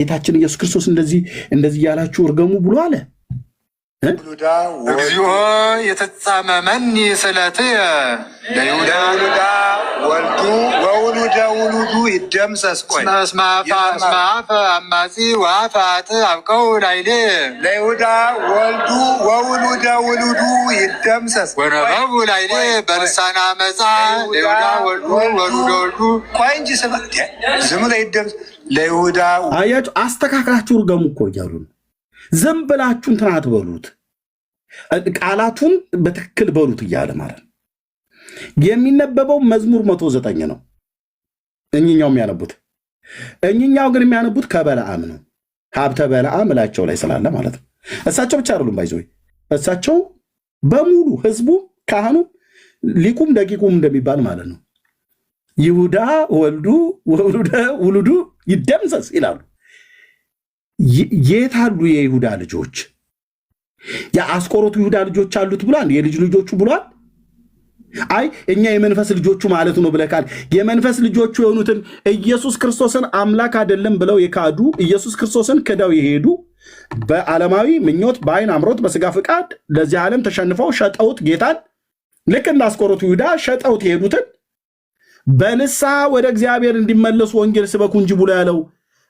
ጌታችን ኢየሱስ ክርስቶስ እንደዚህ ያላችሁ እርገሙ ብሎ አለ። እግዚኦ የተጻመመኒ ስእለትየ ለይሁዳ ወልዱ ወውሉደ ውሉዱ ይደምሰስ። ቆይ እስመ አፈ አማጺ ወአፈ ኃጥእ አብቀው ላዕሌ ለይሁዳ ወልዱ ወውሉደ ውሉዱ ይደምሰስ። ወነበቡ ላዕሌ በልሳነ ዓመፃ ለይሁዳ ወልዱ ወሉደ ወልዱ። ቆይ እንጂ ዝም ብለህ ይደምሰስ ለይሁዳ። አያችሁ፣ አስተካክላችሁ እርገሙ እኮ እያሉ ነው። ዝም ብላችሁ እንትን አትበሉት፣ ቃላቱን በትክክል በሉት እያለ ማለት ነው። የሚነበበው መዝሙር 109 ነው። እኝኛው ግን የሚያነቡት ከበለዓም ነው። ሀብተ በለዓም እላቸው ላይ ስላለ ማለት ነው። እሳቸው ብቻ አይደሉም ባይዘው፣ እሳቸው በሙሉ ህዝቡ፣ ካህኑ፣ ሊቁም ደቂቁም እንደሚባል ማለት ነው። ይሁዳ ወልዱ ውሉዱ ይደምሰስ ይላሉ። የት አሉ የይሁዳ ልጆች? የአስቆሮቱ ይሁዳ ልጆች አሉት ብሏል። የልጅ ልጆቹ ብሏል። አይ እኛ የመንፈስ ልጆቹ ማለት ነው ብለካል። የመንፈስ ልጆቹ የሆኑትን ኢየሱስ ክርስቶስን አምላክ አይደለም ብለው የካዱ ኢየሱስ ክርስቶስን ክደው የሄዱ በዓለማዊ ምኞት፣ በአይን አምሮት፣ በስጋ ፍቃድ ለዚህ ዓለም ተሸንፈው ሸጠውት ጌታን ልክ እንደ አስቆሮቱ ይሁዳ ሸጠውት የሄዱትን በንስሐ ወደ እግዚአብሔር እንዲመለሱ ወንጌል ስበኩ እንጂ ብሎ ያለው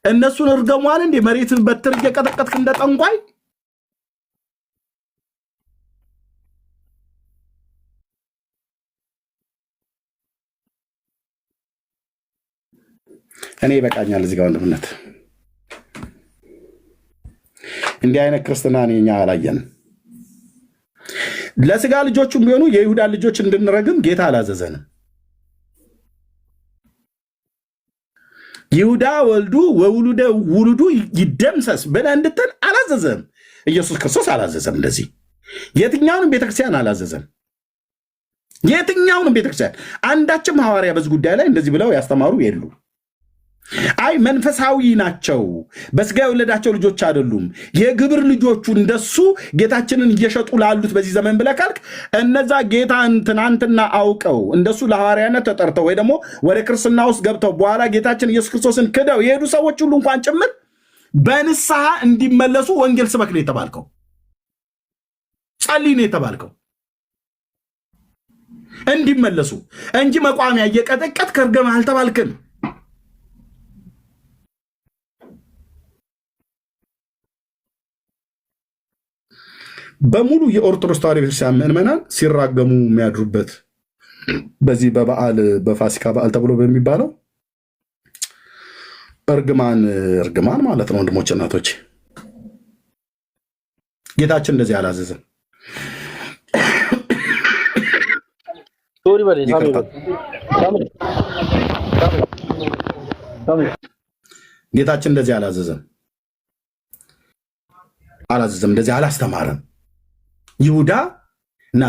እነሱን እርገሟል እንዴ? መሬትን በትር እየቀጠቀጥክ እንደ ጠንቋይ። እኔ ይበቃኛል እዚህ ጋር ወንድምነት። እንዲህ አይነት ክርስትና እኛ አላየንም። ለስጋ ልጆቹም ቢሆኑ የይሁዳ ልጆች እንድንረግም ጌታ አላዘዘንም። ይሁዳ ወልዱ ወውሉደ ውሉዱ ይደምሰስ ብለህ እንድትል አላዘዘም። ኢየሱስ ክርስቶስ አላዘዘም። እንደዚህ የትኛውንም ቤተክርስቲያን አላዘዘም። የትኛውንም ቤተክርስቲያን አንዳችም ሐዋርያ በዚህ ጉዳይ ላይ እንደዚህ ብለው ያስተማሩ የሉ። አይ መንፈሳዊ ናቸው፣ በስጋ የወለዳቸው ልጆች አይደሉም፣ የግብር ልጆቹ እንደሱ ጌታችንን እየሸጡ ላሉት በዚህ ዘመን ብለህ ካልክ እነዛ ጌታን ትናንትና አውቀው እንደሱ ለሐዋርያነት ተጠርተው ወይ ደግሞ ወደ ክርስትና ውስጥ ገብተው በኋላ ጌታችን ኢየሱስ ክርስቶስን ክደው የሄዱ ሰዎች ሁሉ እንኳን ጭምር በንስሐ እንዲመለሱ ወንጌል ስበክ ነው የተባልከው፣ ጸልይ ነው የተባልከው፣ እንዲመለሱ እንጂ መቋሚያ እየቀጠቀጥ ከርገመህ አልተባልክም። በሙሉ የኦርቶዶክስ ተዋሕዶ ቤተክርስቲያን ምዕመናን ሲራገሙ የሚያድሩበት በዚህ በበዓል በፋሲካ በዓል ተብሎ በሚባለው እርግማን ማለት ነው። ወንድሞች እናቶች፣ ጌታችን እንደዚህ አላዘዘም። ጌታችን እንደዚህ አላዘዘም፣ እንደዚህ አላስተማረም። ይሁዳ እና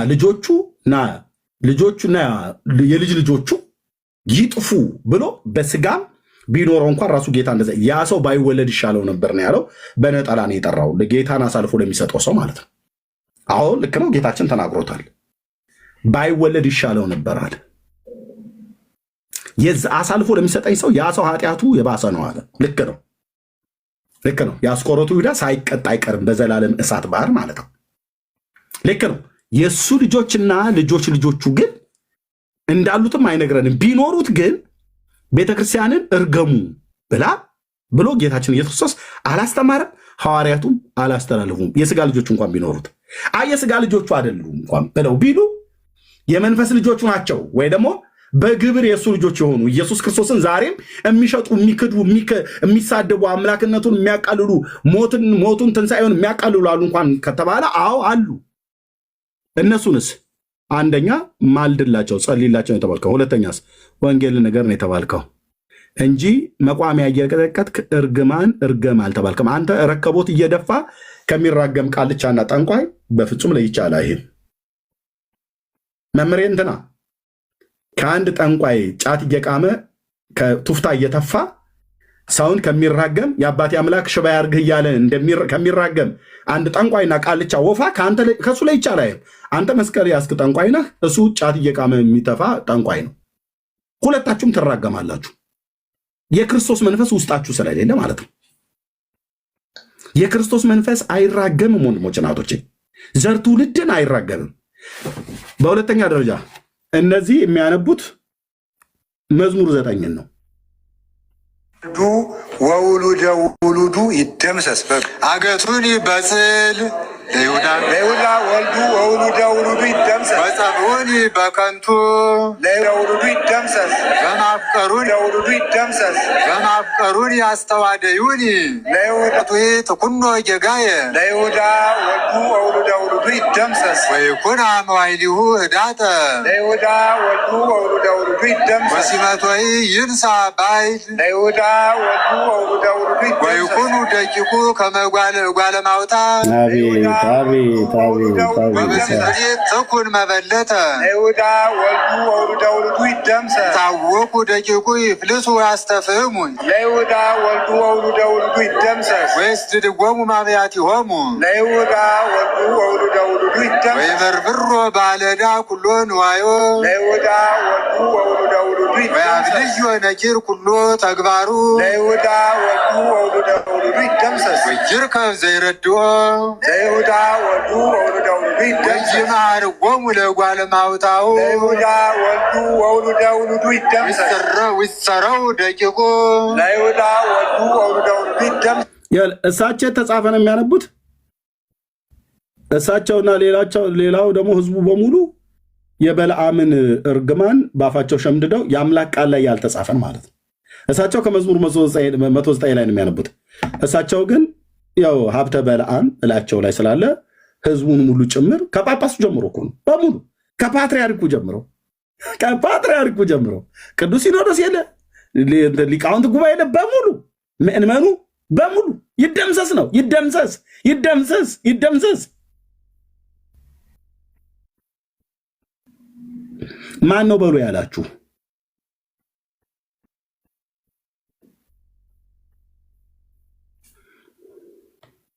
ልጆቹና የልጅ ልጆቹ ይጥፉ ብሎ በስጋም ቢኖረው እንኳን ራሱ ጌታ እንደዛ ያ ሰው ባይወለድ ይሻለው ነበር ነው ያለው። በነጠላ ነው የጠራው፣ ጌታን አሳልፎ ለሚሰጠው ሰው ማለት ነው። አዎ ልክ ነው፣ ጌታችን ተናግሮታል። ባይወለድ ይሻለው ነበር አለ። አሳልፎ ለሚሰጠኝ ሰው ያ ሰው ኃጢአቱ የባሰ ነው አለ። ልክ ነው። የአስቆሮቱ ይሁዳ ሳይቀጣ አይቀርም በዘላለም እሳት ባህር ማለት ነው። ልክ ነው። የእሱ ልጆችና ልጆቹ ግን እንዳሉትም አይነግረንም። ቢኖሩት ግን ቤተክርስቲያንን እርገሙ ብሎ ጌታችን ኢየሱስ ክርስቶስ አላስተማረም፣ ሐዋርያቱም አላስተላለፉም። የስጋ ልጆቹ እንኳን ቢኖሩት የስጋ ልጆቹ አይደሉም እንኳን ብለው ቢሉ የመንፈስ ልጆቹ ናቸው ወይ ደግሞ በግብር የእሱ ልጆች የሆኑ ኢየሱስ ክርስቶስን ዛሬም የሚሸጡ የሚክዱ የሚሳደቡ አምላክነቱን የሚያቃልሉ ሞቱን ትንሣኤውን የሚያቃልሉ አሉ እንኳን ከተባለ አዎ አሉ። እነሱንስ አንደኛ ማልድላቸው ጸልይላቸው ነው የተባልከው። ሁለተኛስ ወንጌል ነገር ነው የተባልከው እንጂ መቋሚያ እየቀጠቀጥክ እርገም አልተባልክም። አንተ ረከቦት እየደፋ ከሚራገም ቃልቻና ጠንቋይ በፍጹም ለይቻላ። ይሄ መምሬ እንትና ከአንድ ጠንቋይ ጫት እየቃመ ከቱፍታ እየተፋ ሰውን ከሚራገም የአባቴ አምላክ ሽባ ያርግህ እያለ ከሚራገም አንድ ጠንቋይና ቃልቻ ወፋ ከሱ ላይ ይቻላል። አንተ መስቀል ያስክ ጠንቋይ ነህ፣ እሱ ጫት እየቃመ የሚተፋ ጠንቋይ ነው። ሁለታችሁም ትራገማላችሁ፣ የክርስቶስ መንፈስ ውስጣችሁ ስለሌለ ማለት ነው። የክርስቶስ መንፈስ አይራገምም። ወንድሞች ናቶቼ፣ ዘር ትውልድን አይራገምም። በሁለተኛ ደረጃ እነዚህ የሚያነቡት መዝሙር 9 ነው። ወውሉደ ውሉዱ ይደምሰስ አገቱን በጽል ለይሁዳ ወልዱ ወውሉደ ውሉዱ ይደምሰስ በጸብዑኒ በከንቱ ለይሁዳ ውሉዱ ይደምሰስ በማፍቀሩን ለውሉዱ ይደምሰስ በማፍቀሩን ያስተዋደዩኒ ለይሁዳ ትኩኖ ጌጋየ ለይሁዳ ወልዱ ወውሉደ ውሉዱ ይደምሰስ ወይኩን መዋዕሊሁ ህዳጠ ለይሁዳ ወልዱ ወውሉደ ውሉዱ ይደምሰስ ወሲመቶይ ይንሳ ባይል ለይሁዳ ወልዱ ወውሉደ ውሉዱ ይደምሰስ ወይኩኑ ደቂቁ ከመጓለ ማውጣ ትኩን መበለተ ለይሁዳ ወልዱ ወውሉደ ውሉዱ ይደምሰስ ታወኩ ደቂቁ ይፍልሱ ያስተፍህሙን ለይሁዳ ወልዱ ወውሉደ ውሉዱ ይደምሰስ ወይስድድጎሙ ማብያቲሆሙ ለይሁዳ ወልዱ ወውሉደ ውሉዱ ይደምሰስ ወይበርብሮ ባለዳ ኩሎ ንዋዮ ለይሁዳ ወልዱ ወውሉደ ውሉዱ ይደምሰስ ወያብልዮ ነኪር ኩሎ ተግባሩ ለይሁዳ ወልዱ ወውሉደ ውሉዱ ይደምሰስ ወይርከብ ዘይረድኦ ለይሁዳ ወልዱ ወውሉደ ውሉዱ ይደምሰስ ይማርጎሙ ለጓለ ማውጣው ለይሁዳ ወልዱ ወውሉደ ውሉዱ ይደምሰስ ይሰረው ደቂቁ ለይሁዳ ወልዱ ወውሉደ ውሉዱ ይደምሰስ። እሳቸው የተጻፈ ነው የሚያነቡት እሳቸውና ሌላው ደግሞ ህዝቡ በሙሉ የበለዓምን እርግማን ባፋቸው ሸምድደው የአምላክ ቃል ላይ ያልተጻፈን ማለት ነው። እሳቸው ከመዝሙር 109 ላይ ነው የሚያነቡት። እሳቸው ግን ያው ሀብተ በለዓም እላቸው ላይ ስላለ ህዝቡን ሙሉ ጭምር ከጳጳሱ ጀምሮ እኮ ነው በሙሉ ከፓትርያርኩ ጀምሮ ቅዱስ ሲኖዶስ የለ ሊቃውንት ጉባኤ የለ በሙሉ ምእመኑ በሙሉ ይደምሰስ ነው። ይደምሰስ። ማን ነው በሉ ያላችሁ?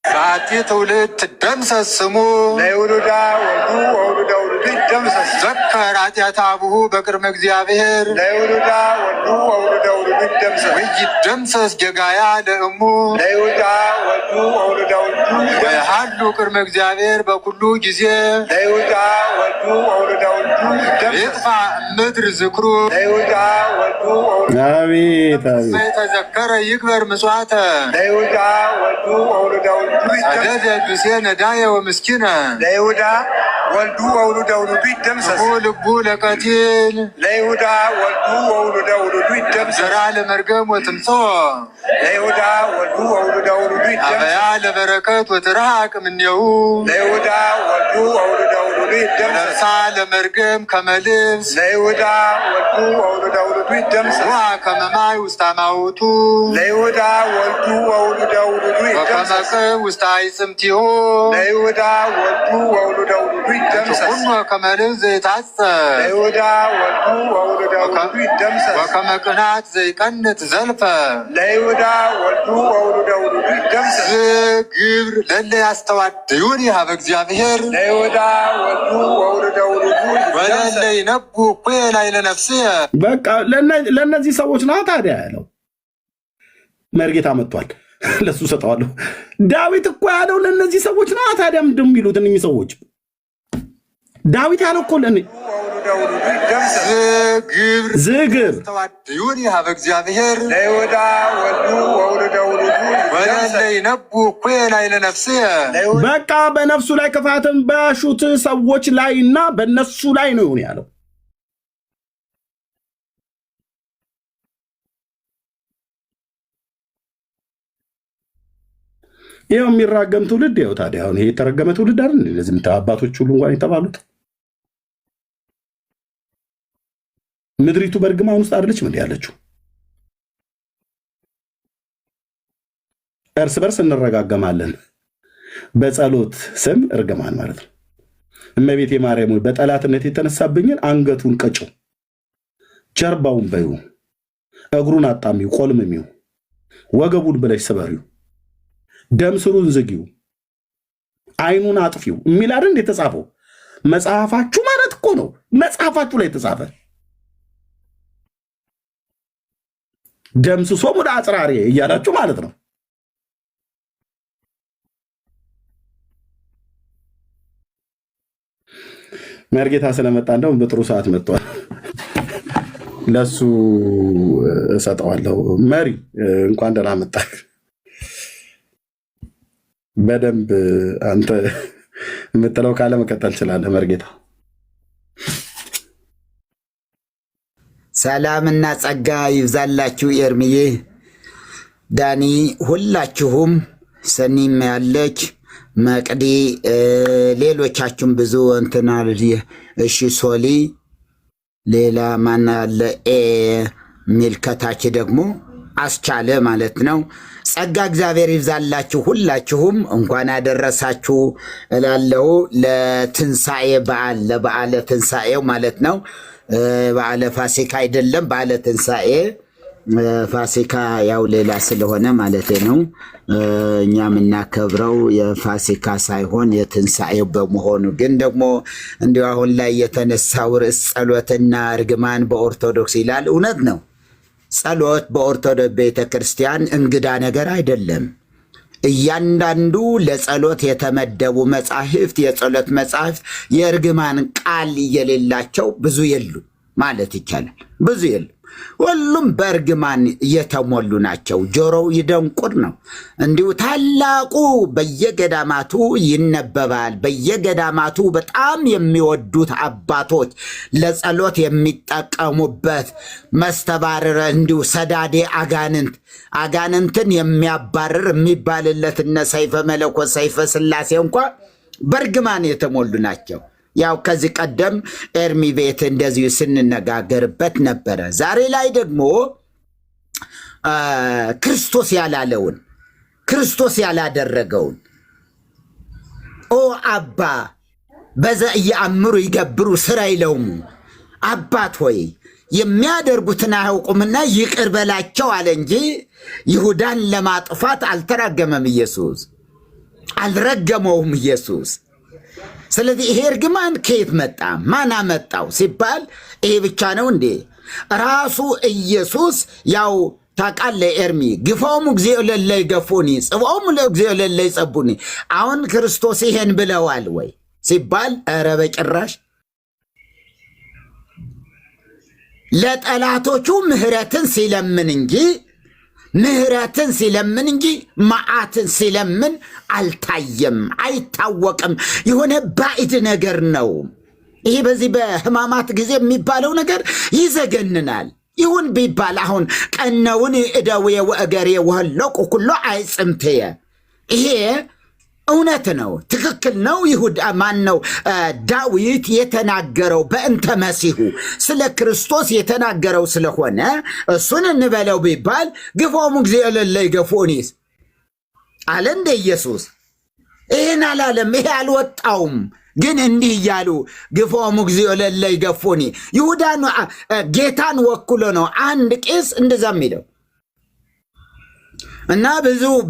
በአቲ ትውልድ ትደምሰስ ስሙ ለይሁዳ ወልዱ ወውሉደ ውሉዱ ይደምሰስ ዘከር ኃጢአተ አቡሁ በቅድመ እግዚአብሔር ለይሁዳ ወልዱ ወውሉደ ውሉዱ ይደምሰስ ወይደምሰስ ጌጋያ ለእሙ ለይሁዳ ወልዱ ወውሉደ ውሉዱ ወይሃሉ ቅድመ እግዚአብሔር በኩሉ ጊዜ ለይሁዳ ወልዱ ወውሉደ ውሉዱ ይደምሰስ ይጥፋ ምድር ዝክሩ ለይሁዳ ወልዱ ወውሉደ ተዘከረ ይክበር ምጽዋተ ለይሁዳ ወልዱ ወውሉደ ውሉዱ ሰደደ ብእሴ ነዳየ ወምስኪነ ለይሁዳ ወልዱ ወውሉደ ውሉዱ ይደምሰስ ልቡ ለቀቲል ለይሁዳ ወልዱ ወውሉደ ውሉዱ ይደምሰስ ዘራ ለመርገም ወትምጽኦ ለይሁዳ ወልዱ ወውሉደ ውሉዱ ይደምሰስ አበያ ለበረከት ወትርሐቅ እምኔሁ ለይሁዳ ወልዱ ወውሉደ ውሉዱ ይደምሰስ ነፍሳ ለመርገም ከመልብስ ለይሁዳ ወልዱ ወውሉደ ውሉዱ ይደምሰስ ዋ ከመማይ ውስተ አማውቱ ለይሁዳ ወልዱ ወውሉደ ውሉዱ ይደምሰስ ውስተ አይጽምቲሁ ለይሁዳ ወልዱ ወውሉደ ውሉዱ ይደምሰስ ሁኖ ከመልብስ ዘይታጸብ ለይሁዳ ወልዱ ወውሉደ ውሉዱ ይደምሰስ ወከመ ቅንዓት ዘይቀንት ዘልፈ ለይሁዳ ወልዱ ወውሉደ ውሉዱ ይደምሰስ ግብር ለለ ያስተዋድዩኒ ሀበ እግዚአብሔር ለይሁዳ ወልዱ ወውሉደ ውሉዱ ወለለ ይነቡ እኩየ ላዕለ ነፍስየ። በቃ ለእነዚህ ሰዎች ና ታዲያ ያለው መርጌታ መጥቷል። ለሱ ሰጠዋለሁ። ዳዊት እኮ ያለው ለእነዚህ ሰዎች ነው። ታዲያ ምንድን የሚሉት እነዚህ ሰዎች? ዳዊት ያለው እኮ ዝግር ተዋድዩኒ ሀበ እግዚአብሔር ለይሁዳ ወልዱ ወውሉደ ውሉዱ ወለለ ይነቡ እኩየ ላዕለ ነፍስየ። በቃ በነፍሱ ላይ ክፋትን በሹት ሰዎች ላይና በነሱ ላይ ነው ያለው። ይሄው የሚራገም ትውልድ ይሄው። ታዲያ አሁን ይሄ የተረገመ ትውልድ አይደል? ለዚህ አባቶች ሁሉ እንኳን የተባሉት ምድሪቱ በእርግማን ውስጥ አይደለች ምን ያለችው? እርስ በርስ እንረጋገማለን። በጸሎት ስም እርግማን ማለት ነው። እመቤቴ ማርያም በጠላትነት የተነሳብኝን አንገቱን ቀጭው፣ ጀርባውን በዩ፣ እግሩን አጣሚው፣ ቆልምሚው፣ ወገቡን ብለሽ ስበሪው፣ ደም ስሩን ዝጊው፣ አይኑን አጥፊው የሚል አይደል የተጻፈው? መጽሐፋችሁ ማለት እኮ ነው። መጽሐፋችሁ ላይ የተጻፈ ደምስሶም ወደ አጽራሪ እያላችሁ ማለት ነው። መርጌታ ስለመጣ እንደውም በጥሩ ሰዓት መጥቷል። ለሱ እሰጠዋለሁ። መሪ እንኳን ደህና መጣህ። በደንብ አንተ የምትለው ካለ መቀጠል ትችላለህ መርጌታ። ሰላምና ጸጋ ይብዛላችሁ። ኤርምዬ፣ ዳኒ፣ ሁላችሁም፣ ሰኒም ያለች መቅዲ፣ ሌሎቻችሁም ብዙ እንትና እሺ፣ ሶሊ፣ ሌላ ማን ያለ ሚልከታች ደግሞ አስቻለ ማለት ነው። ጸጋ እግዚአብሔር ይብዛላችሁ። ሁላችሁም እንኳን አደረሳችሁ እላለሁ ለትንሣኤ በዓል፣ ለበዓለ ትንሣኤው ማለት ነው። በዓለ ፋሲካ አይደለም፣ በዓለ ትንሣኤ። ፋሲካ ያው ሌላ ስለሆነ ማለት ነው። እኛ የምናከብረው የፋሲካ ሳይሆን የትንሣኤው በመሆኑ ግን ደግሞ እንዲሁ አሁን ላይ የተነሳው ርዕስ ጸሎትና እርግማን በኦርቶዶክስ ይላል። እውነት ነው። ጸሎት በኦርቶዶክስ ቤተ ክርስቲያን እንግዳ ነገር አይደለም። እያንዳንዱ ለጸሎት የተመደቡ መጻሕፍት፣ የጸሎት መጻሕፍት የእርግማን ቃል የሌላቸው ብዙ የሉ ማለት ይቻላል። ብዙ የሉ። ሁሉም በእርግማን የተሞሉ ናቸው። ጆሮው ይደንቁር ነው። እንዲሁ ታላቁ በየገዳማቱ ይነበባል። በየገዳማቱ በጣም የሚወዱት አባቶች ለጸሎት የሚጠቀሙበት መስተባረረ እንዲሁ ሰዳዴ አጋንንትን የሚያባርር የሚባልለት እነ ሰይፈ መለኮት ሰይፈ ሥላሴ እንኳ በእርግማን የተሞሉ ናቸው። ያው ከዚህ ቀደም ኤርሚ ቤት እንደዚሁ ስንነጋገርበት ነበረ። ዛሬ ላይ ደግሞ ክርስቶስ ያላለውን ክርስቶስ ያላደረገውን ኦ አባ በዘ እየአምሩ ይገብሩ ስራ ይለውም አባት ሆይ የሚያደርጉትን አያውቁምና ይቅር በላቸው አለ እንጂ ይሁዳን ለማጥፋት አልተራገመም ኢየሱስ፣ አልረገመውም ኢየሱስ። ስለዚህ ይሄ እርግማን ከየት መጣ? ማን አመጣው ሲባል ይሄ ብቻ ነው እንዴ? ራሱ ኢየሱስ ያው ታውቃለህ ኤርሚ፣ ግፋውም እግዚኦ ለለ ይገፉኒ ጽዋውም ለእግዚኦ ለለ ይጸቡኒ። አሁን ክርስቶስ ይሄን ብለዋል ወይ ሲባል ኧረ በጭራሽ። ለጠላቶቹ ምህረትን ሲለምን እንጂ መዓትን ሲለምን አልታየም፣ አይታወቅም። የሆነ ባዕድ ነገር ነው ይሄ። በዚህ በሕማማት ጊዜ የሚባለው ነገር ይዘገንናል። ይሁን ቢባል አሁን ቀነውን እደዌ ወእገሬ ወህሎቁ ኩሎ አይጽምትየ፣ ይሄ እውነት ነው፣ ትክክል ነው። ይሁዳ ማን ነው? ዳዊት የተናገረው በእንተ መሲሁ ስለ ክርስቶስ የተናገረው ስለሆነ እሱን እንበለው ቢባል ግፎሙ ጊዜ ለለ ይገፉኒስ አለ እንደ ኢየሱስ። ይህን አላለም፣ ይሄ አልወጣውም። ግን እንዲህ እያሉ ግፎሙ ጊዜ ለለ ይገፉኒ። ይሁዳን ጌታን ወክሎ ነው አንድ ቄስ እንደዛ የሚለው እና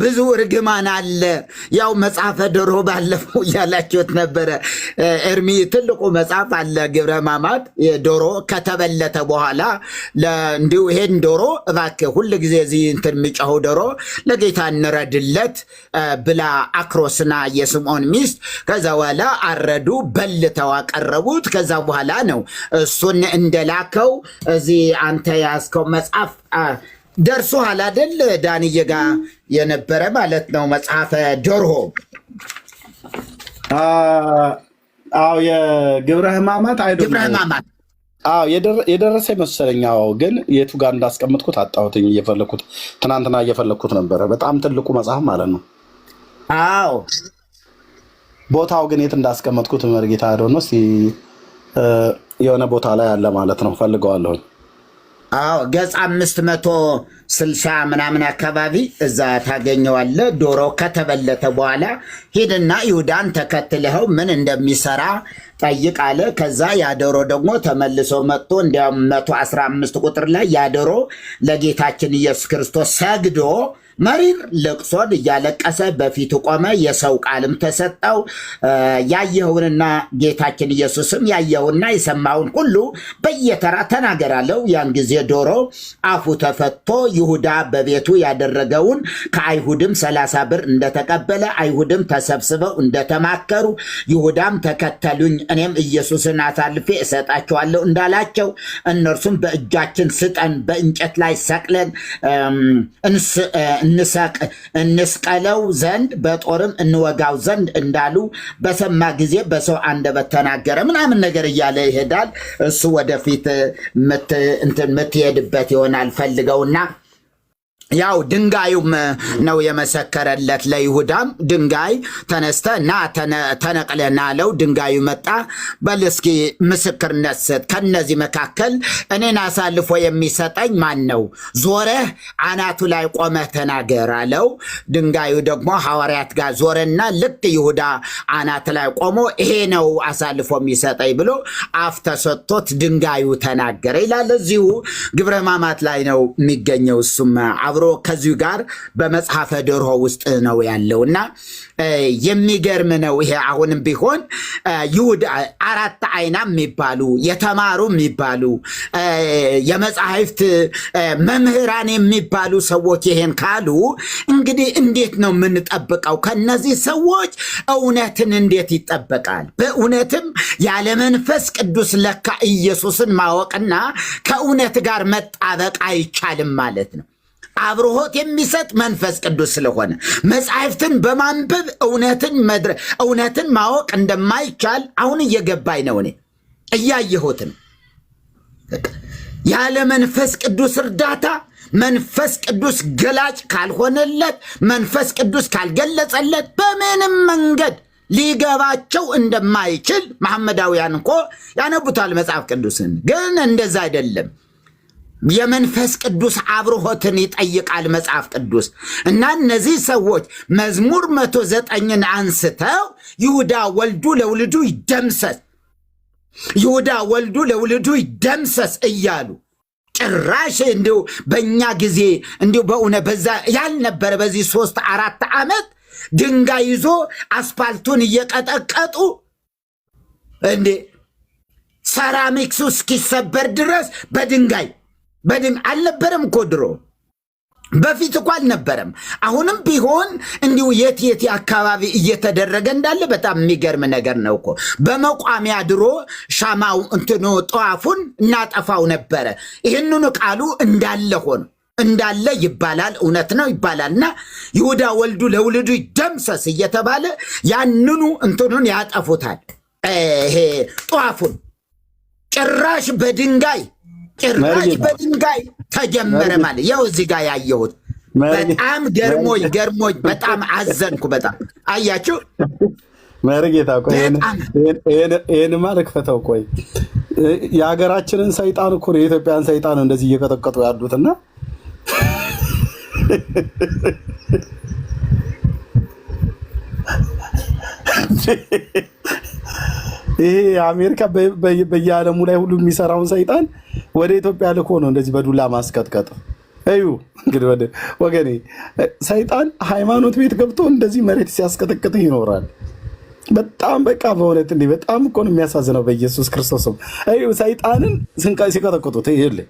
ብዙ እርግማን አለ። ያው መጽሐፈ ዶሮ ባለፈው እያላችሁት ነበረ ኤርሚ፣ ትልቁ መጽሐፍ አለ ግብረ ሕማማት። ዶሮ ከተበለተ በኋላ እንዲሁ ይሄን ዶሮ እባክህ ሁል ጊዜ እዚህ እንትን የሚጮኸው ዶሮ ለጌታ እንረድለት ብላ አክሮስና የስምዖን ሚስት ከዛ በኋላ አረዱ፣ በልተው አቀረቡት። ከዛ በኋላ ነው እሱን እንደላከው እዚህ አንተ ያዝከው መጽሐፍ ደርሶሃል አይደል? ዳንዬ ጋ የነበረ ማለት ነው መጽሐፈ ዶሮ። አዎ የግብረ ሕማማት አይደለም። አዎ የደረሰ መሰለኝ። አዎ ግን የቱ ጋር እንዳስቀምጥኩት አጣሁትኝ። ትናንትና እየፈለግኩት ነበረ። በጣም ትልቁ መጽሐፍ ማለት ነው። አዎ ቦታው ግን የት እንዳስቀመጥኩት መርጌታ ሆኖ የሆነ ቦታ ላይ አለ ማለት ነው። ፈልገዋለሁኝ። አዎ ገጽ 560 ምናምን አካባቢ እዛ ታገኘዋለ። ዶሮ ከተበለተ በኋላ ሂድና ይሁዳን ተከትለኸው ምን እንደሚሰራ ጠይቅ አለ። ከዛ ያዶሮ ደግሞ ተመልሶ መጥቶ እንዲያውም 115 ቁጥር ላይ ያዶሮ ለጌታችን ኢየሱስ ክርስቶስ ሰግዶ መሪር ልቅሶን እያለቀሰ በፊቱ ቆመ። የሰው ቃልም ተሰጠው። ያየኸውንና ጌታችን ኢየሱስም ያየውና የሰማውን ሁሉ በየተራ ተናገር አለው። ያን ጊዜ ዶሮ አፉ ተፈቶ ይሁዳ በቤቱ ያደረገውን ከአይሁድም 30 ብር እንደተቀበለ አይሁድም ተሰብስበው እንደተማከሩ ይሁዳም ተከተሉኝ እኔም ኢየሱስን አሳልፌ እሰጣቸዋለሁ እንዳላቸው እነርሱም በእጃችን ስጠን፣ በእንጨት ላይ ሰቅለን እንስቀለው ዘንድ በጦርም እንወጋው ዘንድ እንዳሉ በሰማ ጊዜ በሰው አንደበት ተናገረ ምናምን ነገር እያለ ይሄዳል። እሱ ወደፊት የምትሄድበት ይሆናል ፈልገውና ያው ድንጋዩም ነው የመሰከረለት ለይሁዳም ድንጋይ ተነስተ ና ተነቅለና አለው። ድንጋዩ መጣ። በል እስኪ ምስክርነት ስጥ፣ ከነዚህ መካከል እኔን አሳልፎ የሚሰጠኝ ማን ነው? ዞረህ አናቱ ላይ ቆመህ ተናገር አለው። ድንጋዩ ደግሞ ሐዋርያት ጋር ዞረና ልክ ይሁዳ አናት ላይ ቆሞ ይሄ ነው አሳልፎ የሚሰጠኝ ብሎ አፍ ተሰጥቶት ድንጋዩ ተናገረ ይላል። እዚሁ ግብረ ሕማማት ላይ ነው የሚገኘው። እሱም አብሮ ከዚሁ ጋር በመጽሐፈ ድርሆ ውስጥ ነው ያለውና የሚገርም ነው። ይሄ አሁንም ቢሆን ይሁዳ አራት አይና የሚባሉ የተማሩ የሚባሉ የመጽሐፍት መምህራን የሚባሉ ሰዎች ይሄን ካሉ እንግዲህ እንዴት ነው የምንጠብቀው? ከነዚህ ሰዎች እውነትን እንዴት ይጠበቃል? በእውነትም ያለ መንፈስ ቅዱስ ለካ ኢየሱስን ማወቅና ከእውነት ጋር መጣበቅ አይቻልም ማለት ነው። አብርሆት የሚሰጥ መንፈስ ቅዱስ ስለሆነ መጽሐፍትን በማንበብ እውነትን ማወቅ እንደማይቻል አሁን እየገባኝ ነው። እኔ እያየሁት ነው። ያለ መንፈስ ቅዱስ እርዳታ መንፈስ ቅዱስ ገላጭ ካልሆነለት፣ መንፈስ ቅዱስ ካልገለጸለት በምንም መንገድ ሊገባቸው እንደማይችል መሐመዳውያን እኮ ያነቡታል መጽሐፍ ቅዱስን። ግን እንደዛ አይደለም። የመንፈስ ቅዱስ አብርሆትን ይጠይቃል መጽሐፍ ቅዱስ እና እነዚህ ሰዎች መዝሙር 109ን አንስተው ይሁዳ ወልዱ ለውልዱ ይደምሰስ፣ ይሁዳ ወልዱ ለውልዱ ይደምሰስ እያሉ ጭራሽ እንዲሁ በእኛ ጊዜ እንዲሁ በእውነ በዛ ያልነበረ በዚህ 3-4 ዓመት ድንጋይ ይዞ አስፓልቱን እየቀጠቀጡ እንዴ ሰራሚክሱ እስኪሰበር ድረስ በድንጋይ አልነበረም እኮ ድሮ፣ በፊት እኮ አልነበረም። አሁንም ቢሆን እንዲሁ የት አካባቢ እየተደረገ እንዳለ በጣም የሚገርም ነገር ነው እኮ። በመቋሚያ ድሮ ሻማው እንትኑ ጠዋፉን እናጠፋው ነበረ። ይህንኑ ቃሉ እንዳለ ሆኖ እንዳለ ይባላል፣ እውነት ነው ይባላልና ይሁዳ ወልዱ ለውልዱ ይደምሰስ እየተባለ ያንኑ እንትኑን ያጠፉታል። ይሄ ጠዋፉን ጭራሽ በድንጋይ ተጀመረ ማለት ያው እዚህ ጋር ያየሁት በጣም ገርሞኝ በጣም አዘንኩ። በጣም አያችሁ መርጌታ ቆይ ይሄንማ ልክፈተው። ቆይ የሀገራችንን ሰይጣን እኮ የኢትዮጵያን ሰይጣን እንደዚህ እየቀጠቀጡ ያሉትና ይሄ አሜሪካ በየዓለሙ ላይ ሁሉ የሚሰራውን ሰይጣን ወደ ኢትዮጵያ ልኮ ነው እንደዚህ በዱላ ማስቀጥቀጥ። እዩ እንግዲህ ወገኔ ሰይጣን ሃይማኖት ቤት ገብቶ እንደዚህ መሬት ሲያስቀጠቅጥ ይኖራል። በጣም በቃ በእውነት እንዲህ በጣም እኮ ነው የሚያሳዝነው። በኢየሱስ ክርስቶስ እዩ ሰይጣንን ሲቀጠቅጡት ይኸውልህ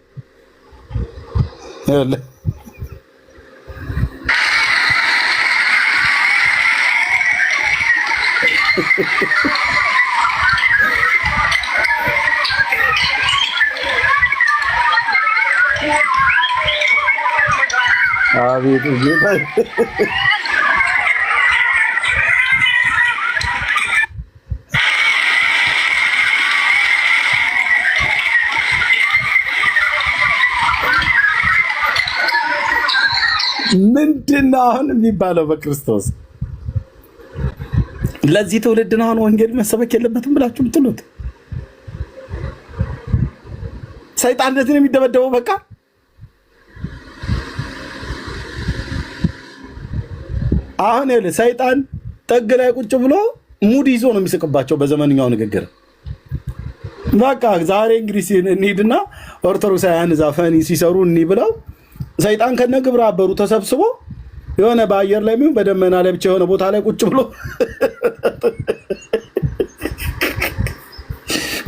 አቤት ጌታ ምንድን ነው አሁን የሚባለው? በክርስቶስ ለዚህ ትውልድ ነው አሁን ወንጌል መሰበክ የለበትም ብላችሁ የምትሉት? ሰይጣን እንደዚህ ነው የሚደበደበው። በቃ አሁን ሰይጣን ጠግ ላይ ቁጭ ብሎ ሙድ ይዞ ነው የሚስቅባቸው በዘመንኛው ንግግር። በቃ ዛሬ እንግዲህ እንሂድና ኦርቶዶክሳውያን ዛፈን ሲሰሩ እኒ ብለው ሰይጣን ከነግብረ አበሩ ተሰብስቦ የሆነ በአየር ላይ ምን በደመና ላይ ብቻ የሆነ ቦታ ላይ ቁጭ ብሎ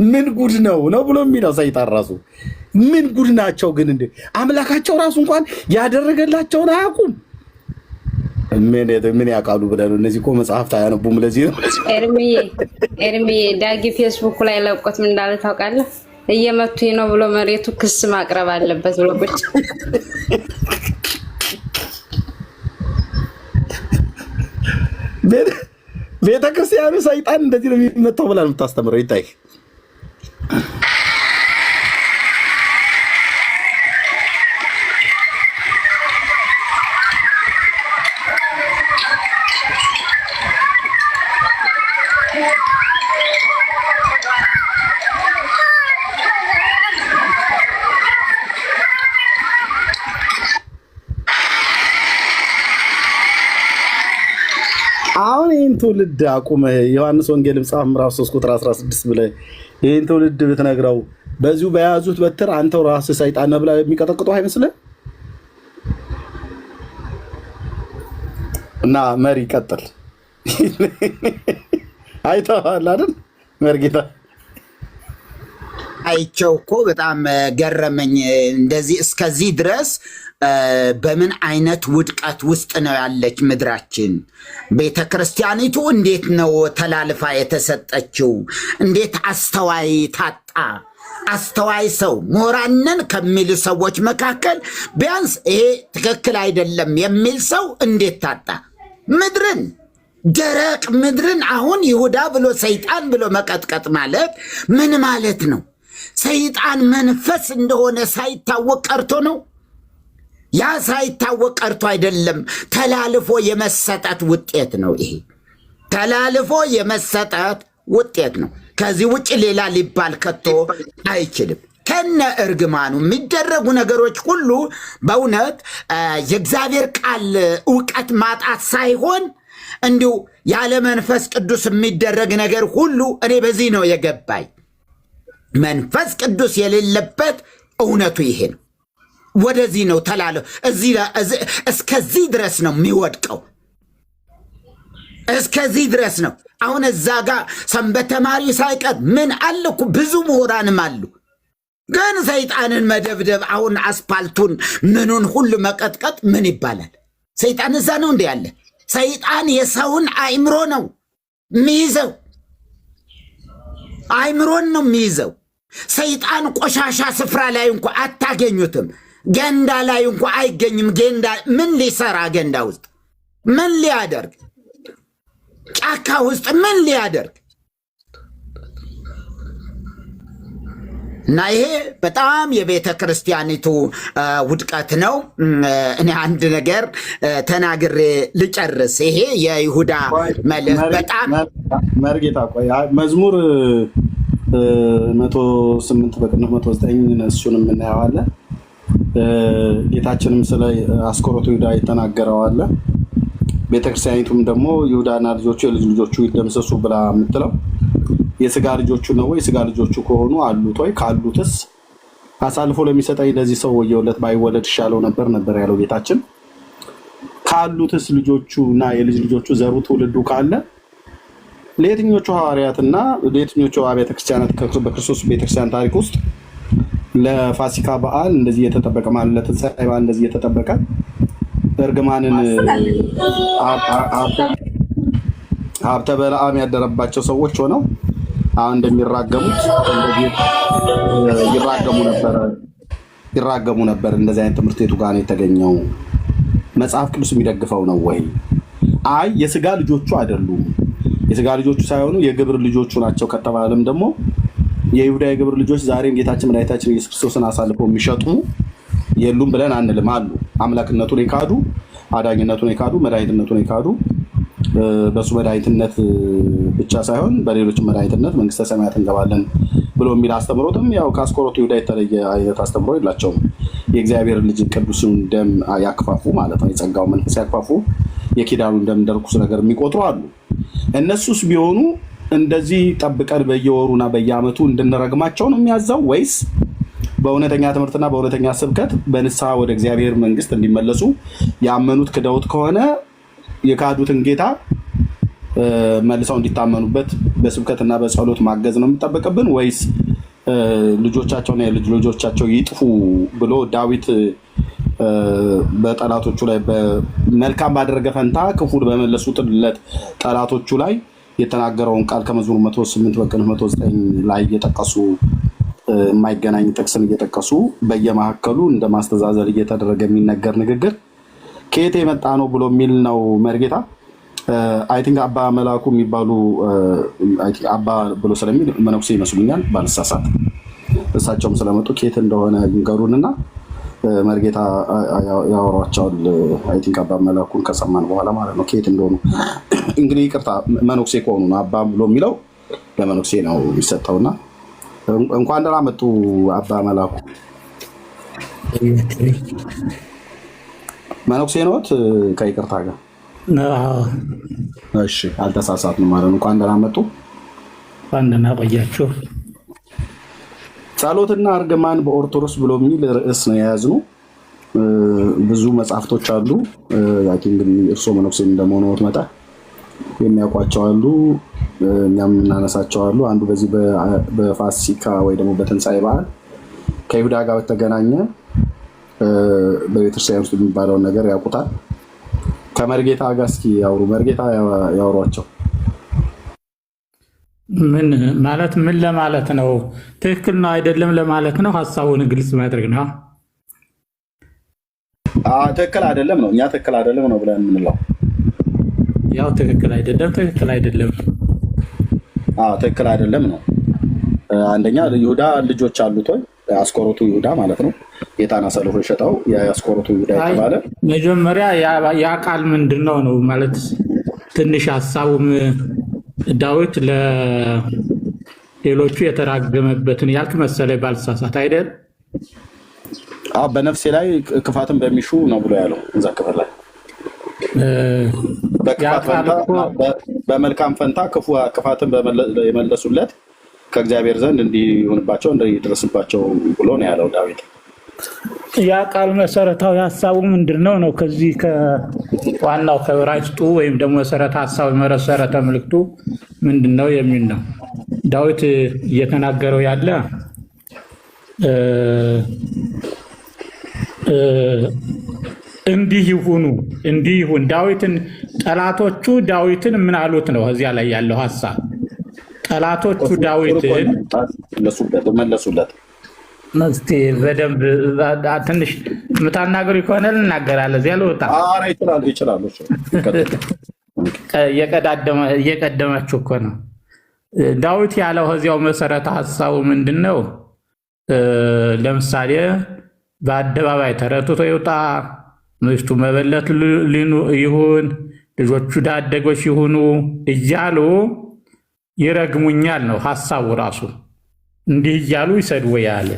ምን ጉድ ነው ብሎ የሚለው ሰይጣን ራሱ ምን ጉድ ናቸው ግን እንዴ አምላካቸው ራሱ እንኳን ያደረገላቸውን አያውቁም። ምን ያውቃሉ ብለህ ነው? እነዚህ እኮ መጽሐፍት አያነቡም። ለዚህ ነው ኤርሚዬ ዳጊ ፌስቡክ ላይ ለቆት ምን እንዳለ ታውቃለህ? እየመቱኝ ነው ብሎ መሬቱ ክስ ማቅረብ አለበት ብሎ ቁጭ ቤተክርስቲያኑ ሰይጣን እንደዚህ ነው የሚመታው ብላ የምታስተምረው ይታይ። አሁን ይህን ትውልድ አቁመህ ዮሐንስ ወንጌል መጽሐፍ ምዕራፍ 3 ቁጥር 16 ብለህ ይህን ትውልድ ብትነግረው በዚሁ በያዙት በትር አንተው ራስህ ሰይጣን ነህ ብለህ የሚቀጠቅጠው አይመስልህ? እና መሪ ቀጥል። አይተዋል አይደል መርጌታ? አይቼው እኮ በጣም ገረመኝ። እንደዚህ እስከዚህ ድረስ በምን አይነት ውድቀት ውስጥ ነው ያለች ምድራችን? ቤተ ክርስቲያኒቱ እንዴት ነው ተላልፋ የተሰጠችው? እንዴት አስተዋይ ታጣ? አስተዋይ ሰው ምሁራንን ከሚሉ ሰዎች መካከል ቢያንስ ይሄ ትክክል አይደለም የሚል ሰው እንዴት ታጣ? ምድርን ደረቅ ምድርን አሁን ይሁዳ ብሎ ሰይጣን ብሎ መቀጥቀጥ ማለት ምን ማለት ነው? ሰይጣን መንፈስ እንደሆነ ሳይታወቅ ቀርቶ ነው? ያ ሳይታወቅ ቀርቶ አይደለም፣ ተላልፎ የመሰጠት ውጤት ነው። ይሄ ተላልፎ የመሰጠት ውጤት ነው። ከዚህ ውጭ ሌላ ሊባል ከቶ አይችልም። ከነ እርግማኑ የሚደረጉ ነገሮች ሁሉ በእውነት የእግዚአብሔር ቃል እውቀት ማጣት ሳይሆን እንዲሁ ያለ መንፈስ ቅዱስ የሚደረግ ነገር ሁሉ እኔ በዚህ ነው የገባኝ። መንፈስ ቅዱስ የሌለበት እውነቱ ይሄ ነው። ወደዚህ ነው ተላለ እስከዚህ ድረስ ነው የሚወድቀው። እስከዚህ ድረስ ነው። አሁን እዛ ጋር ሰንበት ተማሪ ሳይቀር ምን አለኩ ብዙ ምሁራንም አሉ። ግን ሰይጣንን መደብደብ አሁን አስፓልቱን ምኑን ሁሉ መቀጥቀጥ ምን ይባላል? ሰይጣን እዛ ነው እንደ ያለ። ሰይጣን የሰውን አእምሮ ነው የሚይዘው። አእምሮን ነው የሚይዘው። ሰይጣን ቆሻሻ ስፍራ ላይ እንኳ አታገኙትም። ገንዳ ላይ እንኳ አይገኝም። ገንዳ ምን ሊሰራ? ገንዳ ውስጥ ምን ሊያደርግ? ጫካ ውስጥ ምን ሊያደርግ? እና ይሄ በጣም የቤተ ክርስቲያኒቱ ውድቀት ነው። እኔ አንድ ነገር ተናግሬ ልጨርስ። ይሄ የይሁዳ መልእክት በጣም መርጌታ ቆይ መዝሙር 108 በቅንፍ 109 እሱንም እናየዋለን። ጌታችንም ስለ አስቆሮቱ ይሁዳ የተናገረው አለ። ቤተክርስቲያኒቱም ደግሞ ይሁዳና ልጆቹ የልጅ ልጆቹ ይደምሰሱ ብላ የምትለው የስጋ ልጆቹ ነው ወይ? የስጋ ልጆቹ ከሆኑ አሉት ወይ? ካሉትስ አሳልፎ ለሚሰጠኝ ለዚህ ሰው ወየውለት ባይወለድ ይሻለው ነበር ያለው ጌታችን። ካሉትስ ልጆቹ እና የልጅ ልጆቹ ዘሩ ትውልዱ ካለ ለየትኞቹ ሐዋርያትና ለየትኞቹ አብያተ ክርስቲያናት በክርስቶስ ቤተክርስቲያን ታሪክ ውስጥ ለፋሲካ በዓል እንደዚህ የተጠበቀ ማለት ለትንሣኤ በዓል እንደዚህ የተጠበቀ እርግማንን ሀብተ በለዓም ያደረባቸው ሰዎች ሆነው አሁን እንደሚራገሙት ይራገሙ ነበር። እንደዚህ አይነት ትምህርት ቤቱ ጋር ነው የተገኘው። መጽሐፍ ቅዱስ የሚደግፈው ነው ወይ? አይ የስጋ ልጆቹ አይደሉም፣ የስጋ ልጆቹ ሳይሆኑ የግብር ልጆቹ ናቸው ከተባለም ደግሞ የይሁዳ የግብር ልጆች ዛሬም ጌታችን መድኃኒታችን ኢየሱስ ክርስቶስን አሳልፈው የሚሸጡ የሉም ብለን አንልም። አሉ። አምላክነቱን የካዱ አዳኝነቱን የካዱ መድኃኒትነቱን የካዱ በሱ መድኃኒትነት ብቻ ሳይሆን በሌሎች መድኃኒትነት መንግስተ ሰማያት እንገባለን ብሎ የሚል አስተምሮትም ያው ከአስቆሮቱ ይሁዳ የተለየ አይነት አስተምሮ የላቸውም። የእግዚአብሔር ልጅ ቅዱስን ደም ያክፋፉ ማለት ነው። የጸጋው መንፈስ ያክፋፉ የኪዳኑን ደም እንደ ርኩስ ነገር የሚቆጥሩ አሉ። እነሱስ ቢሆኑ እንደዚህ ጠብቀን በየወሩና በየዓመቱ እንድንረግማቸው ነው የሚያዛው ወይስ በእውነተኛ ትምህርትና በእውነተኛ ስብከት በንስሐ ወደ እግዚአብሔር መንግስት እንዲመለሱ ያመኑት ክደውት ከሆነ የካዱትን ጌታ መልሰው እንዲታመኑበት በስብከትና በጸሎት ማገዝ ነው የሚጠበቅብን ወይስ ልጆቻቸውና የልጅ ልጆቻቸው ይጥፉ ብሎ ዳዊት በጠላቶቹ ላይ መልካም ባደረገ ፈንታ ክፉን በመለሱለት ጠላቶቹ ላይ የተናገረውን ቃል ከመዝሙር 108 በቅንፍ 109 ላይ እየጠቀሱ የማይገናኝ ጥቅስን እየጠቀሱ በየመካከሉ እንደ ማስተዛዘል እየተደረገ የሚነገር ንግግር ከየት የመጣ ነው ብሎ የሚል ነው መርጌታ። አይ ቲንክ አባ መላኩ የሚባሉ አባ ብሎ ስለሚል መነኩሴ ይመስሉኛል ባልሳሳት፣ እሳቸውም ስለመጡ ከየት እንደሆነ ይንገሩንና መርጌታ ያወሯቸዋል። አይ ቲንክ አባ መላኩን ከሰማን በኋላ ማለት ነው ከየት እንደሆኑ። እንግዲህ ይቅርታ መነኩሴ ከሆኑ ነው አባ ብሎ የሚለው ለመነኩሴ ነው የሚሰጠውና እንኳን ደህና መጡ አባ መላኩ። መነኩሴ ነዎት? ከይቅርታ ጋር እሺ፣ አልተሳሳትንም ማለት ነው። እንኳን ደህና መጡ። እንኳን ደህና ቆያችሁ። ጸሎትና እርግማን በኦርቶዶክስ ብሎ የሚል ርዕስ ነው የያዝነው። ብዙ መጽሐፍቶች አሉ። እንግዲህ እርስዎ መነኩሴ እንደመሆንዎት መጠን የሚያውቋቸው አሉ፣ እኛም እናነሳቸው አሉ። አንዱ በዚህ በፋሲካ ወይ ደግሞ በትንሣኤ በዓል ከይሁዳ ጋር በተገናኘ በቤተክርስቲያን ውስጥ የሚባለውን ነገር ያውቁታል። ከመርጌታ ጋር እስኪ ያውሩ። መርጌታ ያውሯቸው። ምን ማለት ምን ለማለት ነው? ትክክል ነው አይደለም ለማለት ነው? ሀሳቡን ግልጽ ማድረግ ነው። ትክክል አይደለም ነው፣ እኛ ትክክል አይደለም ነው ብለን የምንለው። ያው ትክክል አይደለም ትክክል አይደለም ትክክል አይደለም ነው። አንደኛ ይሁዳ ልጆች አሉት ወይ? አስቆሮቱ ይሁዳ ማለት ነው። ጌታን አሳልፎ የሸጠው የአስቆሮቱ ይሁዳ የተባለ መጀመሪያ ያ ቃል ምንድን ነው ነው ማለት ትንሽ ሀሳቡም ዳዊት ለሌሎቹ የተራገመበትን ያልክ መሰለኝ ባልሳሳት አይደል? በነፍሴ ላይ ክፋትን በሚሹ ነው ብሎ ያለው እዛ ክፍል ላይ በመልካም ፈንታ ክፋትን የመለሱለት ከእግዚአብሔር ዘንድ እንዲሆንባቸው እንዲደርስባቸው ብሎ ነው ያለው ዳዊት። ያ ቃል መሰረታዊ ሀሳቡ ምንድን ነው ነው? ከዚህ ከዋናው ከዕብራይስጡ ወይም ደግሞ መሰረተ ሀሳቡ መሰረተ ምልክቱ ምንድን ነው የሚል ነው። ዳዊት እየተናገረው ያለ እንዲህ ይሁን ዳዊትን ጠላቶቹ ዳዊትን ምን አሉት ነው እዚያ ላይ ያለው ሀሳብ። ጠላቶቹ ዳዊትን መለሱለት። እስቲ በደንብ ትንሽ የምታናገሩ ከሆነ ልናገራለን። እዚያ ልወጣ ይችላሉ። እየቀደማችሁ እኮ ነው። ዳዊት ያለው እዚያው መሰረተ ሀሳቡ ምንድን ነው? ለምሳሌ በአደባባይ ተረትቶ ይውጣ፣ ሚስቱ መበለት ይሁን፣ ልጆቹ ዳደጎች ይሁኑ እያሉ ይረግሙኛል ነው ሀሳቡ ራሱ። እንዲህ እያሉ ይሰድቡኛል።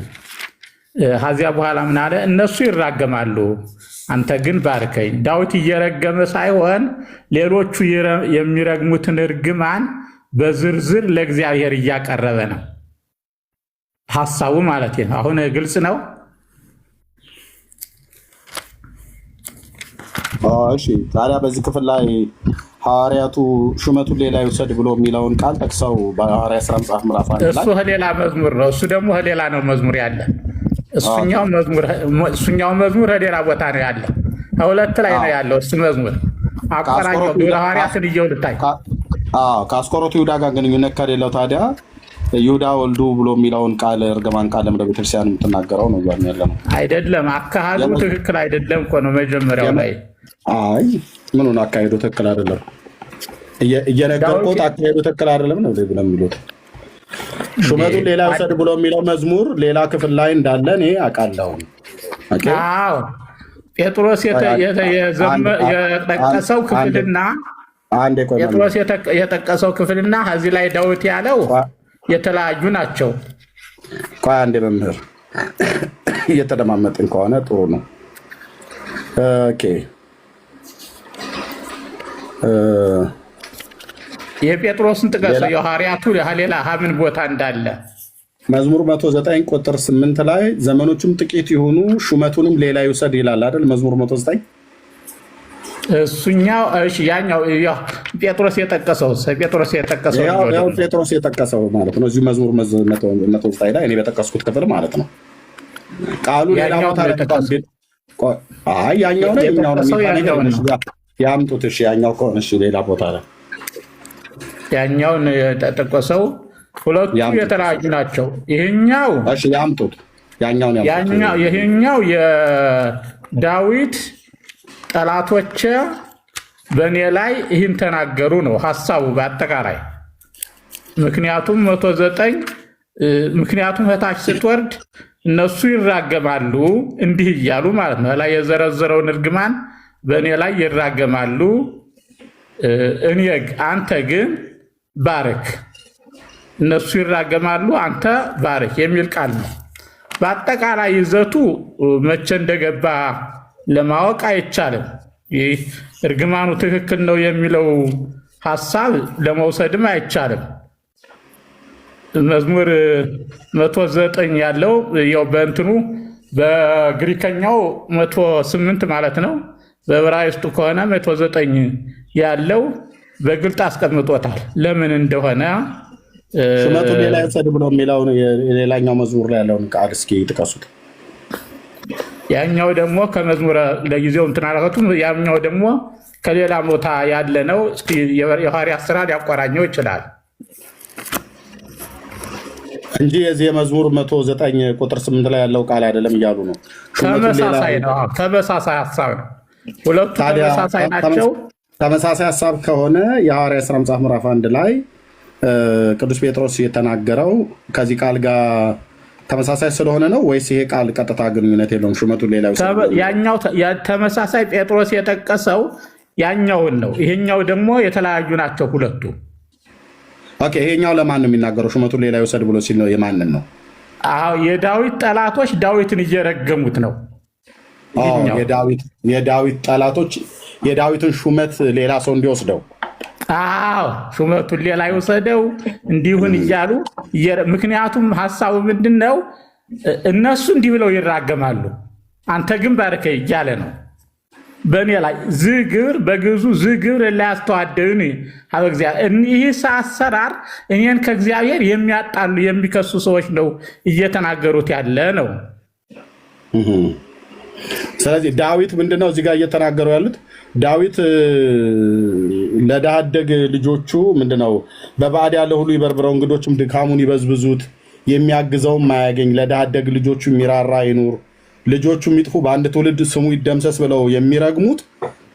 ከዚያ በኋላ ምን አለ? እነሱ ይራገማሉ፣ አንተ ግን ባርከኝ። ዳዊት እየረገመ ሳይሆን ሌሎቹ የሚረግሙትን እርግማን በዝርዝር ለእግዚአብሔር እያቀረበ ነው ሀሳቡ ማለት ነው። አሁን ግልጽ ነው። እሺ፣ ታዲያ በዚህ ክፍል ላይ ሐዋርያቱ ሹመቱን ሌላ ይውሰድ ብሎ የሚለውን ቃል ጠቅሰው በሐዋርያት ሥራ መጽሐፍ ምዕራፍ 1 ላይ እሱ ሌላ መዝሙር ነው። እሱ ደግሞ ሌላ ነው መዝሙር ያለ። እሱኛው መዝሙር ሌላ ቦታ ነው ያለ። ሁለት ላይ ነው ያለው እሱ መዝሙር። አቆራኛው ግብረ ሐዋርያትን እየውልታይ ከአስቆሮቱ ይሁዳ ጋር ግንኙነት ከሌለው ታዲያ ይሁዳ ወልዱ ብሎ የሚለውን ቃል እርግማን ቃል ለቤተክርስቲያን የምትናገረው ነው ያለ ነው አይደለም። አካሄዱ ትክክል አይደለም እኮ ነው መጀመሪያው ላይ። አይ ምኑን አካሄዱ ትክክል አይደለም? እየነገርኩት አካሄዱ ትክክል አይደለም ነው ብለው የሚሉት። ሹመቱን ሌላ ውሰድ ብሎ የሚለው መዝሙር ሌላ ክፍል ላይ እንዳለ እኔ አውቃለሁ። አዎ ጴጥሮስ የጠቀሰው ክፍልና ጴጥሮስ የጠቀሰው ክፍልና እዚህ ላይ ዳዊት ያለው የተለያዩ ናቸው። ቆይ አንዴ መምህር እየተደማመጥን ከሆነ ጥሩ ነው። ኦኬ የጴጥሮስን ጥቀሰው የሐዋርያቱ ሌላ ምን ቦታ እንዳለ መዝሙር 109 ቁጥር 8 ላይ ዘመኖቹም ጥቂት የሆኑ ሹመቱንም ሌላ ይውሰድ ይላል አይደል? መዝሙር 109 እሱኛው እሺ፣ ያኛው ጴጥሮስ የጠቀሰው ጴጥሮስ የጠቀሰው ማለት ነው። እዚሁ መዝሙር 109 ላይ እኔ በጠቀስኩት ክፍል ማለት ነው። ቃሉ ሌላ ቦታ ያኛው ነው የኛው ነው ያምጡት። እሺ ያኛው ከሆነ እሺ፣ ሌላ ቦታ ላይ ያኛውን የጠቀሰው ሁለቱ የተለያዩ ናቸው። ይሄኛው እሺ ያምጡት፣ ይሄኛው የዳዊት ጠላቶች በእኔ ላይ ይህን ተናገሩ ነው ሀሳቡ በአጠቃላይ። ምክንያቱም 109 ምክንያቱም ከታች ስትወርድ እነሱ ይራገማሉ እንዲህ እያሉ ማለት ነው። ላይ የዘረዘረውን እርግማን በእኔ ላይ ይራገማሉ፣ አንተ ግን ባርክ። እነሱ ይራገማሉ፣ አንተ ባርክ የሚል ቃል ነው። በአጠቃላይ ይዘቱ መቼ እንደገባ ለማወቅ አይቻልም። ይህ እርግማኑ ትክክል ነው የሚለው ሀሳብ ለመውሰድም አይቻልም። መዝሙር 109 ያለው ያው በእንትኑ በግሪከኛው 108 ማለት ነው። በዕብራይስጡ ከሆነ 109 ያለው በግልጥ አስቀምጦታል። ለምን እንደሆነ ሹመቱ ሌላ ይውሰድ ብሎ የሚለውን ሌላኛው መዝሙር ላይ ያለውን ቃል እስኪ ጥቀሱት። ያኛው ደግሞ ከመዝሙረ ለጊዜው እንትን አላከቱም። ያኛው ደግሞ ከሌላ ቦታ ያለ ነው። እስኪ የሐዋርያት ሥራ ሊያቆራኘው ይችላል እንጂ የዚህ የመዝሙር 109 ቁጥር 8 ላይ ያለው ቃል አይደለም እያሉ ነው። ተመሳሳይ ነው። ተመሳሳይ ሐሳብ ነው። ሁለቱ ተመሳሳይ ናቸው። ተመሳሳይ ሐሳብ ከሆነ የሐዋርያት ሥራ መጽሐፍ ምዕራፍ 1 ላይ ቅዱስ ጴጥሮስ የተናገረው ከዚህ ቃል ጋር ተመሳሳይ ስለሆነ ነው ወይስ ይሄ ቃል ቀጥታ ግንኙነት የለውም? ሹመቱን ሌላ ያኛው ተመሳሳይ ጴጥሮስ የጠቀሰው ያኛውን ነው። ይሄኛው ደግሞ የተለያዩ ናቸው ሁለቱ። ኦኬ፣ ይሄኛው ለማን ነው የሚናገረው? ሹመቱን ሌላ ይውሰድ ብሎ ሲል ነው የማንን ነው? አዎ፣ የዳዊት ጠላቶች ዳዊትን እየረገሙት ነው። የዳዊት ጠላቶች የዳዊትን ሹመት ሌላ ሰው እንዲወስደው። አዎ፣ ሹመቱን ሌላ ይወሰደው እንዲሁን እያሉ ምክንያቱም ሀሳቡ ምንድን ነው? እነሱ እንዲህ ብለው ይራገማሉ፣ አንተ ግን ባርከኝ እያለ ነው። በእኔ ላይ ዝግብር በግዙ ዝግብር ላያስተዋደዩን ይህ አሰራር እኔን ከእግዚአብሔር የሚያጣሉ የሚከሱ ሰዎች ነው እየተናገሩት ያለ ነው። ስለዚህ ዳዊት ምንድነው እዚህ ጋር እየተናገሩ ያሉት? ዳዊት ለድሃ አደግ ልጆቹ ምንድነው በባዕድ ያለ ሁሉ ይበርብረው፣ እንግዶችም ድካሙን ይበዝብዙት፣ የሚያግዘውም ማያገኝ፣ ለድሃ አደግ ልጆቹ የሚራራ ይኑር፣ ልጆቹ የሚጥፉ በአንድ ትውልድ ስሙ ይደምሰስ ብለው የሚረግሙት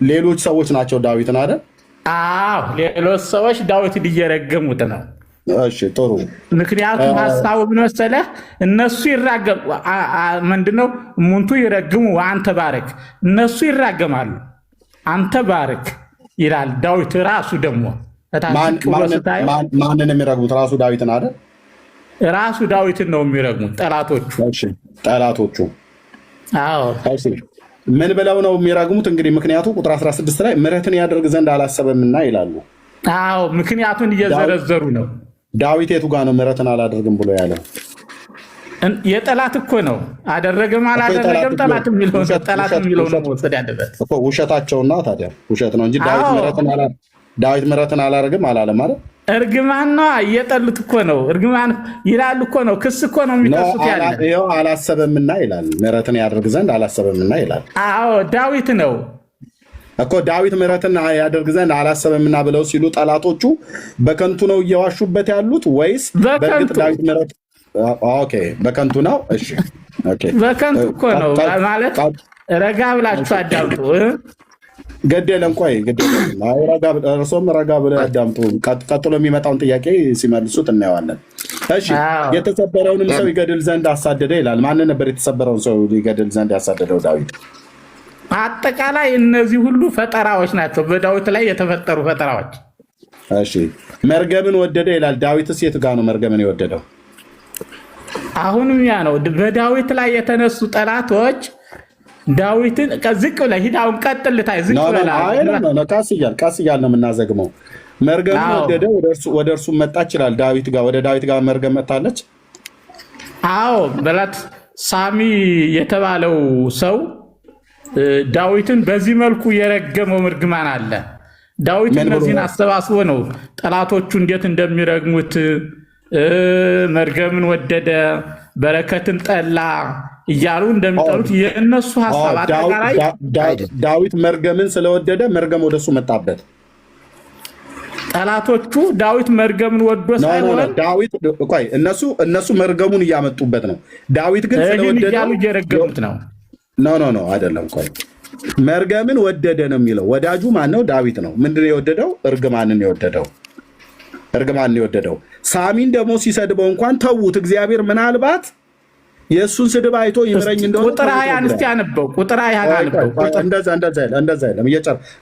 ሌሎች ሰዎች ናቸው ዳዊትን አይደል? አዎ፣ ሌሎች ሰዎች ዳዊትን እየረገሙት ነው። እሺ ጥሩ። ምክንያቱም ሀሳቡ ምን መሰለህ? እነሱ ምንድነው ሙንቱ ይረግሙ አንተ ባረክ፣ እነሱ ይራገማሉ አንተ ባርክ ይላል ዳዊት ራሱ። ደግሞ ማንን የሚረግሙት? ራሱ ዳዊትን አይደል? ራሱ ዳዊትን ነው የሚረግሙት ጠላቶቹ። አዎ፣ ምን ብለው ነው የሚረግሙት? እንግዲህ ምክንያቱ ቁጥር 16 ላይ ምሕረትን ያደርግ ዘንድ አላሰበምና ይላሉ። አዎ፣ ምክንያቱን እየዘረዘሩ ነው። ዳዊት የቱ ጋር ነው ምሕረትን አላደርግም ብሎ ያለው? የጠላት እኮ ነው። አደረገም አላደረገም ጠላት የሚለው ነው መውሰድ ያለበት እኮ። ውሸታቸውና ታዲያ ውሸት ነው እንጂ ዳዊት ምሕረትን አላደረግም አላለም ማለት እርግማን ነው። እየጠሉት እኮ ነው። እርግማን ይላሉ እኮ ነው። ክስ እኮ ነው የሚከሱት ያለ። ይኸው አላሰበምና ይላል። ምሕረትን ያደርግ ዘንድ አላሰበምና ይላል። አዎ፣ ዳዊት ነው እኮ። ዳዊት ምሕረትን ያደርግ ዘንድ አላሰበምና ብለው ሲሉ ጠላቶቹ በከንቱ ነው እየዋሹበት ያሉት ወይስ በእርግጥ ዳዊት ምሕረት በከንቱ ነው? እሺ፣ በከንቱ እኮ ነው ማለት ረጋ ብላችሁ አዳምጡ። ገደለን ቆይ እርሶም ረጋ ብለው ያዳምጡ። ቀጥሎ የሚመጣውን ጥያቄ ሲመልሱት እናየዋለን። እሺ፣ የተሰበረውንም ሰው ይገድል ዘንድ አሳደደ ይላል። ማንን ነበር የተሰበረውን ሰው ይገድል ዘንድ ያሳደደው? ዳዊት። አጠቃላይ እነዚህ ሁሉ ፈጠራዎች ናቸው፣ በዳዊት ላይ የተፈጠሩ ፈጠራዎች። እሺ፣ መርገምን ወደደ ይላል። ዳዊትስ የት ጋር ነው መርገምን የወደደው? አሁንም ያ ነው። በዳዊት ላይ የተነሱ ጠላቶች ዳዊትን ዝቅ ብለህ ሂድ፣ አሁን ቀጥልታይ ዝቅ ብለህ ቀስ እያልን ነው የምናዘግመው። መርገምን ወደደ፣ ወደ እርሱ መጣች ይላል። ዳዊት ጋር ወደ ዳዊት ጋር መርገም መጣለች። አዎ በላት ሳሚ የተባለው ሰው ዳዊትን በዚህ መልኩ የረገመው እርግማን አለ። ዳዊት እነዚህን አሰባስቦ ነው ጠላቶቹ እንዴት እንደሚረግሙት መርገምን ወደደ በረከትን ጠላ እያሉ እንደሚጠሉት የእነሱ ሐሳብ አጠቃላይ ዳዊት መርገምን ስለወደደ መርገም ወደሱ መጣበት። ጠላቶቹ ዳዊት መርገምን ወዶ ሳይሆን ዳዊት ቆይ እነሱ መርገሙን እያመጡበት ነው። ዳዊት ግን ስለወደደ እያሉ እየረገሙት ነው። ኖ አይደለም። ቆይ መርገምን ወደደ ነው የሚለው። ወዳጁ ማን ነው? ዳዊት ነው። ምንድነው የወደደው? እርግማንን የወደደው። ሳሚን ደግሞ ሲሰድበው እንኳን ተዉት። እግዚአብሔር ምናልባት የእሱን ስድብ አይቶ ይምረኝ እንደሆነ ቁጥር 20 አንስቲ ያነበው ቁጥር 20 አንበው። እንደዛ አይደለም።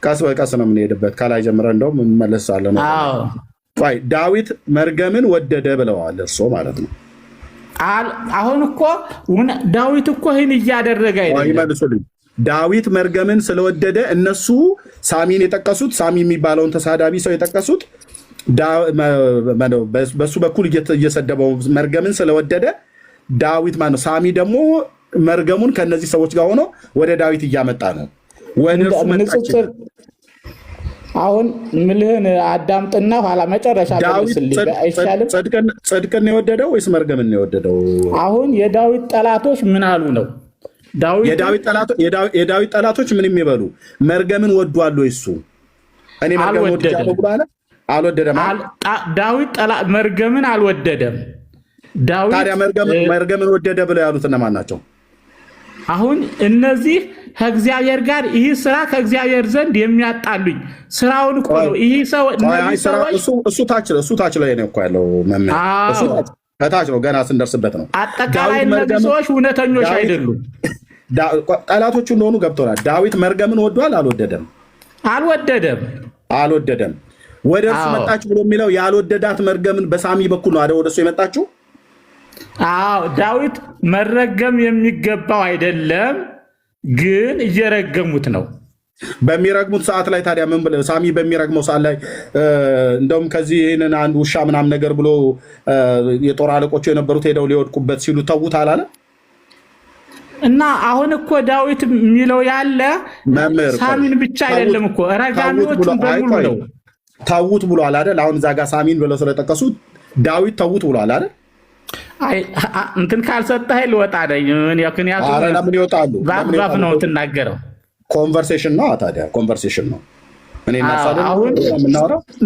ቀስ በቀስ ነው የምንሄድበት። ከላይ ጀምረን እንደውም እንመለሳለን። ቆይ ዳዊት መርገምን ወደደ ብለዋል እርሶ ማለት ነው። አሁን እኮ ዳዊት እኮ ይህን እያደረገ ይመልሱልኝ። ዳዊት መርገምን ስለወደደ እነሱ ሳሚን የጠቀሱት ሳሚ የሚባለውን ተሳዳቢ ሰው የጠቀሱት በሱ በኩል እየሰደበው መርገምን ስለወደደ ዳዊት ማነው? ሳሚ ደግሞ መርገሙን ከነዚህ ሰዎች ጋር ሆኖ ወደ ዳዊት እያመጣ ነው። አሁን ምልህን አዳምጥና ኋላ መጨረሻ አይሻልም? ጽድቅን የወደደው ወይስ መርገምን የወደደው? አሁን የዳዊት ጠላቶች ምን አሉ ነው? የዳዊት ጠላቶች ምን የሚበሉ መርገምን ወዷል ወይ? እሱ እኔ መርገምን ወድጃለሁ ብሎ አለ? አልወደደም። ዳዊት መርገምን አልወደደም። ታዲያ መርገምን ወደደ ብለው ያሉት እነማን ናቸው? አሁን እነዚህ ከእግዚአብሔር ጋር ይህ ስራ ከእግዚአብሔር ዘንድ የሚያጣሉኝ ስራውን እኮ ነው። ይህ ሰው እሱ ታች ላይ ነው እኮ ያለው መምህር፣ ከታች ነው ገና ስንደርስበት ነው። አጠቃላይ እነዚህ ሰዎች እውነተኞች አይደሉም። ጠላቶቹ እንደሆኑ ገብቶናል። ዳዊት መርገምን ወዷል? አልወደደም። ወደ እርሱ መጣችሁ ብሎ የሚለው ያልወደዳት መርገምን በሳሚ በኩል ነው ወደ እሱ የመጣችሁ። ዳዊት መረገም የሚገባው አይደለም፣ ግን እየረገሙት ነው። በሚረግሙት ሰዓት ላይ ታዲያ ምን ብለው ሳሚ በሚረግመው ሰዓት ላይ እንደውም ከዚህ ይህንን አንድ ውሻ ምናምን ነገር ብሎ የጦር አለቆቹ የነበሩት ሄደው ሊወድቁበት ሲሉ ተዉት አላለ? እና አሁን እኮ ዳዊት የሚለው ያለ ሳሚን ብቻ አይደለም እኮ ረጋሚዎቹን በሙሉ ነው። ተዉት ብሏል አይደል? አሁን እዛ ጋር ሳሚን ብለው ስለጠቀሱት ዳዊት ተዉት ብሏል አይደል? እንትን ካልሰጠህ ልወጣ ነኝ። ለምን ይወጣሉ? ባፍ ነው ትናገረው። ኮንቨርሴሽን ነው ታዲያ፣ ኮንቨርሴሽን ነው። አሁን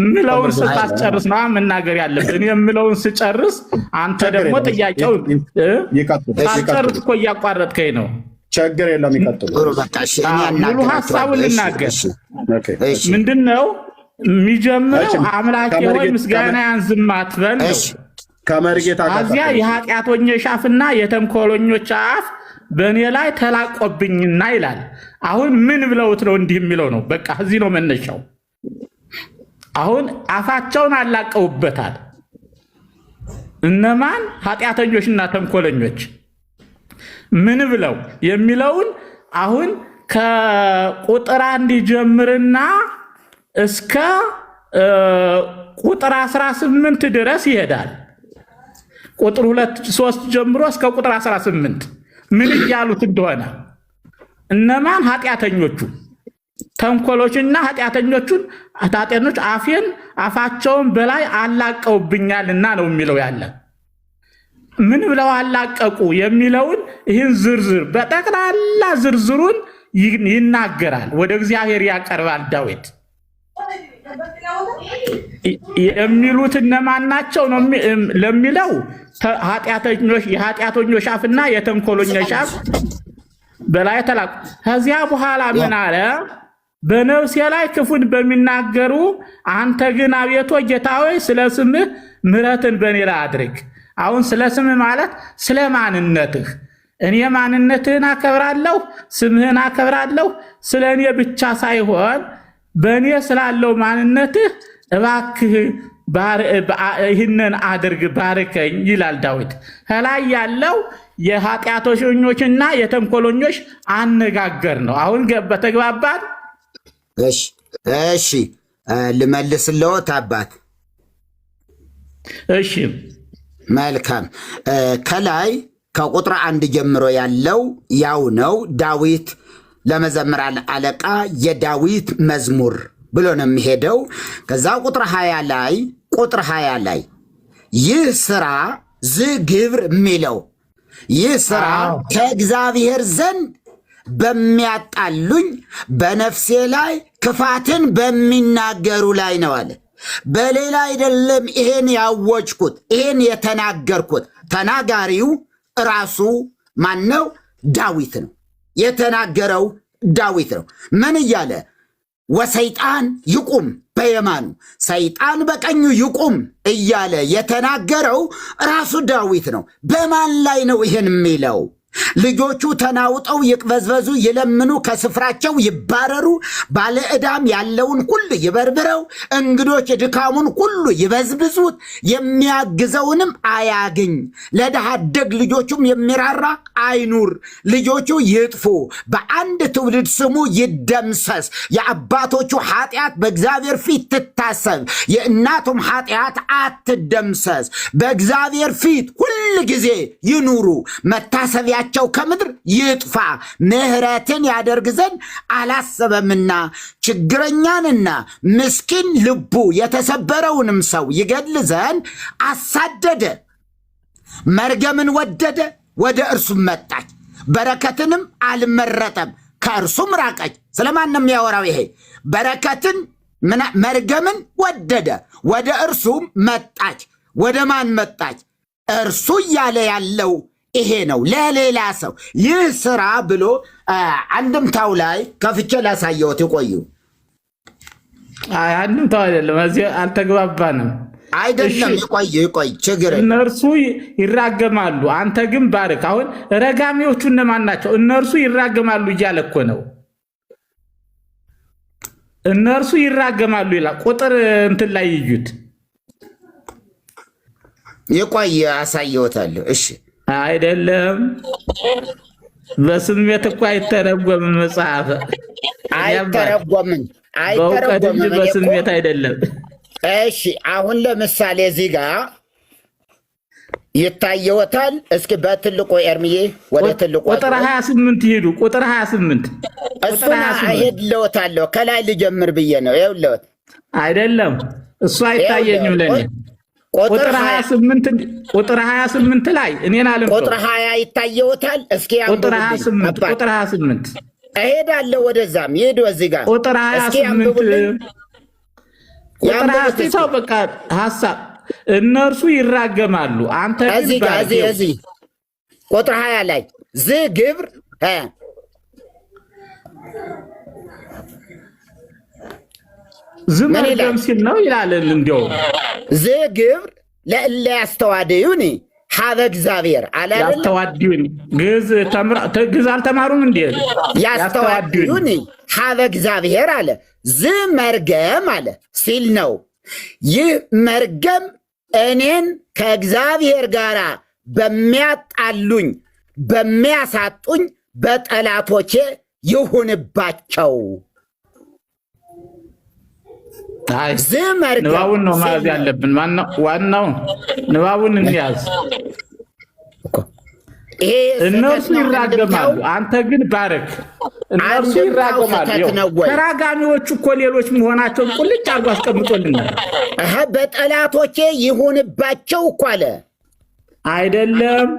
ምለውን ስታስጨርስ ነው መናገር ያለብን። የምለውን ስጨርስ አንተ ደግሞ ጥያቄው ሳስጨርስ እኮ እያቋረጥከኝ ነው። ችግር የለም ይቀጥሉ። ሙሉ ሀሳቡን ልናገር። ምንድን ነው የሚጀምረው? አምላኬ ሆይ ምስጋና ያንዝም አትበል ነው። ከዚያ የኃጢአተኞች አፍና የተንኮለኞች አፍ በእኔ ላይ ተላቆብኝና ይላል። አሁን ምን ብለውት ነው እንዲህ የሚለው ነው? በቃ እዚህ ነው መነሻው። አሁን አፋቸውን አላቀውበታል። እነማን? ኃጢአተኞችና ተንኮለኞች። ምን ብለው የሚለውን አሁን ከቁጥር 1 ጀምርና እስከ ቁጥር 18 ድረስ ይሄዳል። ቁጥር 2-3 ጀምሮ እስከ ቁጥር 18 ምን እያሉት እንደሆነ እነማን? ኃጢአተኞቹ ተንኮሎችና ኃጢአተኞች አፋቸውን በላይ አላቀውብኛልና ነው የሚለው ያለ። ምን ብለው አላቀቁ የሚለውን ይህን ዝርዝር በጠቅላላ ዝርዝሩን ይናገራል። ወደ እግዚአብሔር ያቀርባል ዳዊት። የሚሉት እነማን ናቸው ነው ለሚለው የኃጢአተኞች አፍና የተንኮለኞች አፍ በላይ ተላቁ። ከዚያ በኋላ ምን አለ? በነፍሴ ላይ ክፉን በሚናገሩ አንተ ግን አቤቱ ጌታ ሆይ ስለ ስምህ ምሕረትን በእኔ ላይ አድርግ። አሁን ስለ ስምህ ማለት ስለ ማንነትህ፣ እኔ ማንነትህን አከብራለሁ፣ ስምህን አከብራለሁ። ስለ እኔ ብቻ ሳይሆን በእኔ ስላለው ማንነትህ እባክህ ይህንን አድርግ፣ ባርከኝ ይላል ዳዊት። ከላይ ያለው የኃጢአተኞችና የተንኮለኞች አነጋገር ነው። አሁን በተግባባን? እሺ ልመልስልዎት አባት። እሺ መልካም ከላይ ከቁጥር 1 ጀምሮ ያለው ያው ነው። ዳዊት ለመዘምራን አለቃ የዳዊት መዝሙር ብሎ ነው የሚሄደው። ከዛ ቁጥር 20 ላይ ይህ ስራ ዝግብር የሚለው ይህ ስራ ከእግዚአብሔር ዘንድ በሚያጣሉኝ በነፍሴ ላይ ክፋትን በሚናገሩ ላይ ነው አለ። በሌላ አይደለም ይሄን ያወጅኩት፣ ይሄን የተናገርኩት። ተናጋሪው ራሱ ማነው? ዳዊት ነው። የተናገረው ዳዊት ነው። ምን እያለ? ወሰይጣን ይቁም በየማኑ ሰይጣን በቀኙ ይቁም እያለ የተናገረው ራሱ ዳዊት ነው። በማን ላይ ነው ይህን የሚለው? ልጆቹ ተናውጠው ይቅበዝበዙ፣ ይለምኑ፣ ከስፍራቸው ይባረሩ፣ ባለ ዕዳም ያለውን ሁሉ ይበርብረው፣ እንግዶች ድካሙን ሁሉ ይበዝብዙት፣ የሚያግዘውንም አያግኝ፣ ለድሃ አደግ ልጆቹም የሚራራ አይኑር፣ ልጆቹ ይጥፉ፣ በአንድ ትውልድ ስሙ ይደምሰስ፣ የአባቶቹ ኃጢአት በእግዚአብሔር ፊት ትታሰብ፣ የእናቱም ኃጢአት አትደምሰስ፣ በእግዚአብሔር ፊት ሁል ጊዜ ይኑሩ፣ መታሰቢያ ቸው ከምድር ይጥፋ፣ ምሕረትን ያደርግ ዘንድ አላሰበምና፣ ችግረኛንና ምስኪን ልቡ የተሰበረውንም ሰው ይገድል ዘንድ አሳደደ። መርገምን ወደደ፣ ወደ እርሱም መጣች፣ በረከትንም አልመረጠም፣ ከእርሱም ራቀች። ስለማንም ያወራው ይሄ በረከትን መርገምን ወደደ፣ ወደ እርሱም መጣች። ወደ ማን መጣች? እርሱ እያለ ያለው ይሄ ነው። ለሌላ ሰው ይህ ስራ ብሎ አንድምታው ላይ ከፍቼ ላሳየዎት። ይቆዩ። አንድምታው አይደለም፣ እዚህ አልተግባባንም። አይደለም፣ ይቆይ ችግር። እነርሱ ይራገማሉ፣ አንተ ግን ባርክ። አሁን ረጋሚዎቹ እነማን ናቸው? እነርሱ ይራገማሉ እያለ እኮ ነው። እነርሱ ይራገማሉ ይላል። ቁጥር እንትን ላይ ይዩት። ይቆይ፣ አሳየዎታለሁ። እሺ አይደለም፣ በስሜት እኮ አይተረጎምም። መጽሐፍ አይተረጎምም፣ በእውቀት እንጂ በስሜት አይደለም። እሺ አሁን ለምሳሌ እዚህ ጋር ይታየዎታል። እስኪ በትልቁ ኤርሚዬ ወደ ትልቁ ቁጥር 28 ይሄዱ። ቁጥር 28 እሱን እሄድልዎታለሁ። ከላይ ልጀምር ብዬ ነው። ይኸውልዎት። አይደለም እሱ አይታየኝም ለኔ። ቁጥር 28 ላይ እኔን አልም። ቁጥር 20 ይታየዎታል። እስኪ ቁጥር 28 እሄዳለሁ ወደዛም ይሄዱ። እዚህ ጋር ቁጥር 28 ቁጥር 28 በቃ ሐሳብ እነርሱ ይራገማሉ፣ አንተ ግን እዚህ ጋር እዚህ ቁጥር 20 ላይ ዝግብር ዝመርገም ሲል ነው ይላል። እንዲያው ዝግብር ለእለ ያስተዋድዩኒ ሀበ እግዚአብሔር አላለ። ያስተዋድዩኒ ግዕዝ አልተማሩም እንዴ? ያስተዋድዩኒ ሀበ እግዚአብሔር አለ። ዝመርገም አለ ሲል ነው። ይህ መርገም እኔን ከእግዚአብሔር ጋር በሚያጣሉኝ በሚያሳጡኝ በጠላቶቼ ይሁንባቸው። ንባቡን ነው መያዝ ያለብን። ዋናው ንባቡን እንያዝ። እነርሱ ይራገማሉ፣ አንተ ግን ባረክ። እነርሱ ይራገማሉ። ተራጋሚዎቹ እኮ ሌሎች መሆናቸውን ቁልጭ አድርጎ አስቀምጦልናል። በጠላቶቼ ይሁንባቸው እኮ አለ። አይደለም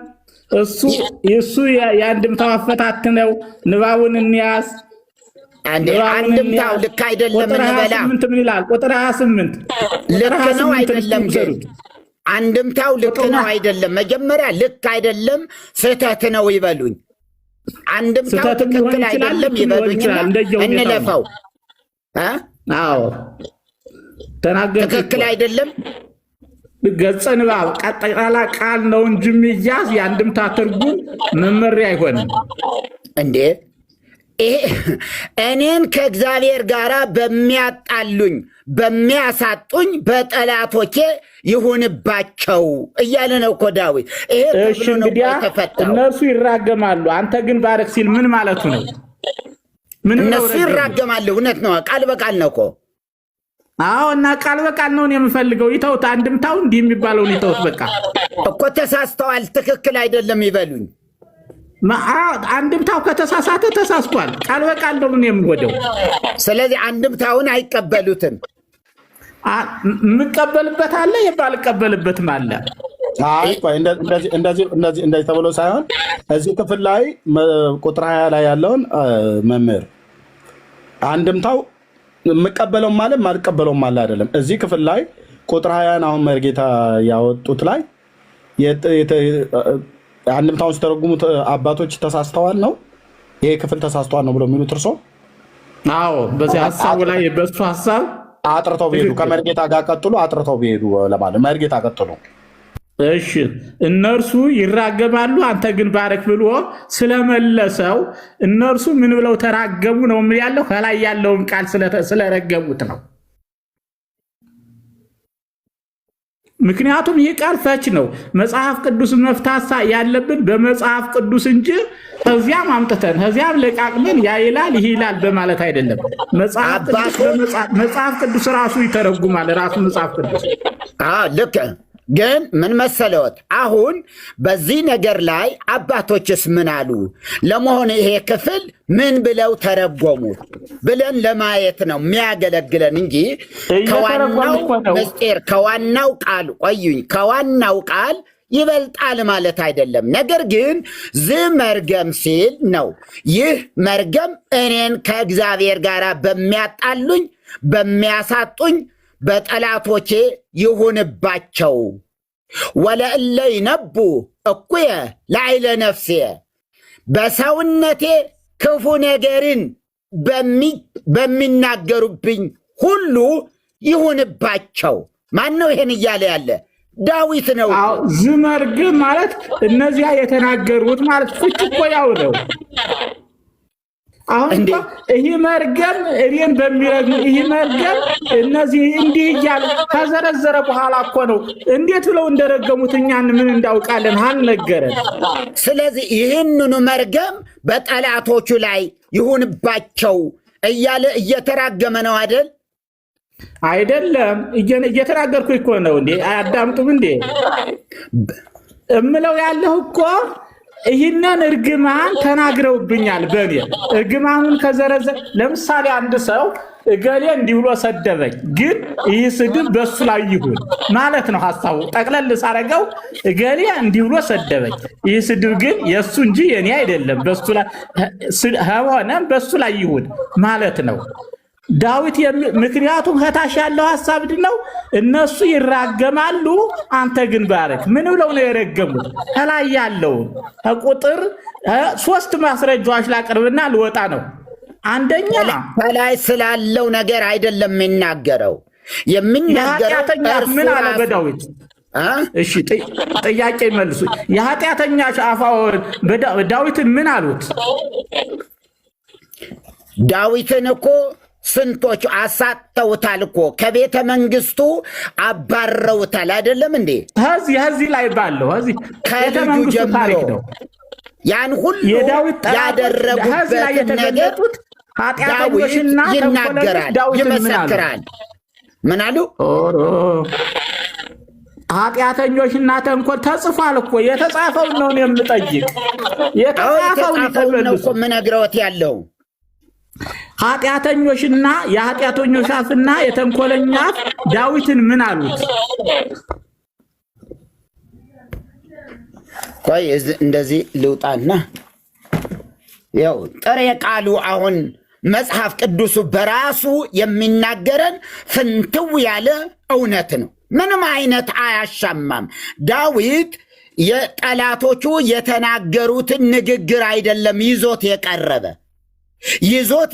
እሱ የአንድምታው አፈታት ነው። ንባቡን እንያዝ። አንድምታው ልክ አይደለም። እንበላ ምን ይላል? ቁጥር 28 ልክ ነው አይደለም? ግን አንድምታው ልክ ነው አይደለም? መጀመሪያ ልክ አይደለም ስህተት ነው ይበሉኝ። አንድምታው ትክክል አይደለም ይበሉኝና እንለፈው። አዎ ተናገር። ትክክል አይደለም። ገጸ ንባብ ቀጥላ ቃል ነው እንጂ የሚያዝ የአንድምታ ትርጉም መመሪያ አይሆንም እንዴ? እኔን ከእግዚአብሔር ጋር በሚያጣሉኝ በሚያሳጡኝ በጠላቶቼ ይሁንባቸው እያለ ነው እኮ ዳዊት። ይሄ ተብሎ ነው የተፈታው። እነርሱ ይራገማሉ፣ አንተ ግን ባረክ ሲል ምን ማለቱ ነው? እነሱ ይራገማሉ። እውነት ነው፣ ቃል በቃል ነው እኮ አዎ እና ቃል በቃል ነው የምፈልገው። ይተውት፣ አንድምታው እንዲህ የሚባለውን ይተውት። በቃ እኮ ተሳስተዋል፣ ትክክል አይደለም ይበሉኝ። አንድምታው ከተሳሳተ ተሳስቷል። ቃል በቃል ነው የምወደው። ስለዚህ አንድምታውን አይቀበሉትም። የምቀበልበት አለ፣ የማልቀበልበትም አለ። እንደዚህ ተብሎ ሳይሆን እዚህ ክፍል ላይ ቁጥር 20 ላይ ያለውን መምህር አንድምታው የምቀበለውም አለ የማልቀበለውም አለ አይደለም። እዚህ ክፍል ላይ ቁጥር 20 አሁን መርጌታ ያወጡት ላይ አንድምታውን ሲተረጉሙት አባቶች ተሳስተዋል ነው ይሄ ክፍል ተሳስተዋል ነው ብሎ የሚሉት እርሶ? አዎ በዚህ ሐሳቡ ላይ በሱ ሐሳብ አጥርተው ቢሄዱ ከመርጌታ ጋር ቀጥሎ አጥርተው ቢሄዱ ለማለት መርጌታ ቀጥሎ። እሺ እነርሱ ይራገማሉ አንተ ግን ባረክ ብሎ ስለመለሰው እነርሱ ምን ብለው ተራገሙ ነው ያለው። ከላይ ያለውን ቃል ስለረገሙት ነው። ምክንያቱም ይህ ቃል ፈች ነው። መጽሐፍ ቅዱስ መፍታሳ ያለብን በመጽሐፍ ቅዱስ እንጂ ከዚያም አምጥተን ከዚያም ለቃቅመን ያ ይላል ይህ ይላል በማለት አይደለም። መጽሐፍ ቅዱስ ራሱ ይተረጉማል። ራሱ መጽሐፍ ቅዱስ ልክ ግን ምን መሰለዎት፣ አሁን በዚህ ነገር ላይ አባቶችስ ምን አሉ? ለመሆን ይሄ ክፍል ምን ብለው ተረጎሙት ብለን ለማየት ነው የሚያገለግለን እንጂ ከዋናው ምስጢር ከዋናው ቃል ቆዩኝ ከዋናው ቃል ይበልጣል ማለት አይደለም። ነገር ግን ዝመርገም ሲል ነው። ይህ መርገም እኔን ከእግዚአብሔር ጋር በሚያጣሉኝ በሚያሳጡኝ በጠላቶቼ ይሁንባቸው። ወለእለ ይነቡ እኩየ ላዕለ ነፍሴ በሰውነቴ ክፉ ነገርን በሚናገሩብኝ ሁሉ ይሁንባቸው። ማን ነው ይሄን እያለ ያለ? ዳዊት ነው። ዝመርግም ማለት እነዚያ የተናገሩት ማለት ፍች እኮ ያው ነው። አሁን ይህ መርገም እኔን በሚረግም ይህ መርገም እነዚህ እንዲህ እያለ ከዘረዘረ በኋላ እኮ ነው እንዴት ብለው እንደረገሙት እኛን ምን እንዳውቃለን አልነገረን። ስለዚህ ይህንኑ መርገም በጠላቶቹ ላይ ይሁንባቸው እያለ እየተራገመ ነው አይደል? አይደለም እየተናገርኩ እኮ ነው እንዴ። አያዳምጡም እንዴ? እምለው ያለሁ እኮ ይህንን እርግማን ተናግረውብኛል። በኔ እርግማኑን ከዘረዘ ለምሳሌ አንድ ሰው እገሌ እንዲህ ብሎ ሰደበኝ፣ ግን ይህ ስድብ በሱ ላይ ይሁን ማለት ነው ሐሳቡ። ጠቅለል ሳረገው እገሌ እንዲህ ብሎ ሰደበኝ፣ ይህ ስድብ ግን የሱ እንጂ የኔ አይደለም፣ በሱ ላይ ሆነም በሱ ላይ ይሁን ማለት ነው ዳዊት። ምክንያቱም ከታች ያለው ሐሳብ ነው እነሱ ይራገማሉ አንተ ግን ባረክ። ምን ብለው ነው የረገሙት? ከላይ ያለውን ከቁጥር 3 ማስረጃዎች ላቀርብና ልወጣ ነው። አንደኛ ከላይ ስላለው ነገር አይደለም የሚናገረው ምን አለ በዳዊት? እሺ ጥያቄ መልሱ። የኃጢአተኛ አፋውን ዳዊትን ምን አሉት? ዳዊትን እኮ ስንቶቹ አሳተውታል እኮ ከቤተ መንግስቱ አባረውታል። አይደለም እንዴ? ከዚህ ላይ ባለው ከልጁ ጀምሮ ያን ሁሉ ያደረጉበትን ነገር ዳዊት ይናገራል፣ ይመሰክራል። ምን አሉ? ኃጢአተኞችና ተንኮል ተጽፏል እኮ። የተጻፈውን ነው የምጠይቅ። የተጻፈውን ነው እኮ የምነግረውት ያለው። ኃጢአተኞችና የኃጢአተኞች አፍና የተንኮለኛ አፍ ዳዊትን ምን አሉት? ቆይ እንደዚህ ልውጣና ያው ጥሬ ቃሉ አሁን መጽሐፍ ቅዱሱ በራሱ የሚናገረን ፍንትው ያለ እውነት ነው። ምንም አይነት አያሻማም። ዳዊት የጠላቶቹ የተናገሩትን ንግግር አይደለም ይዞት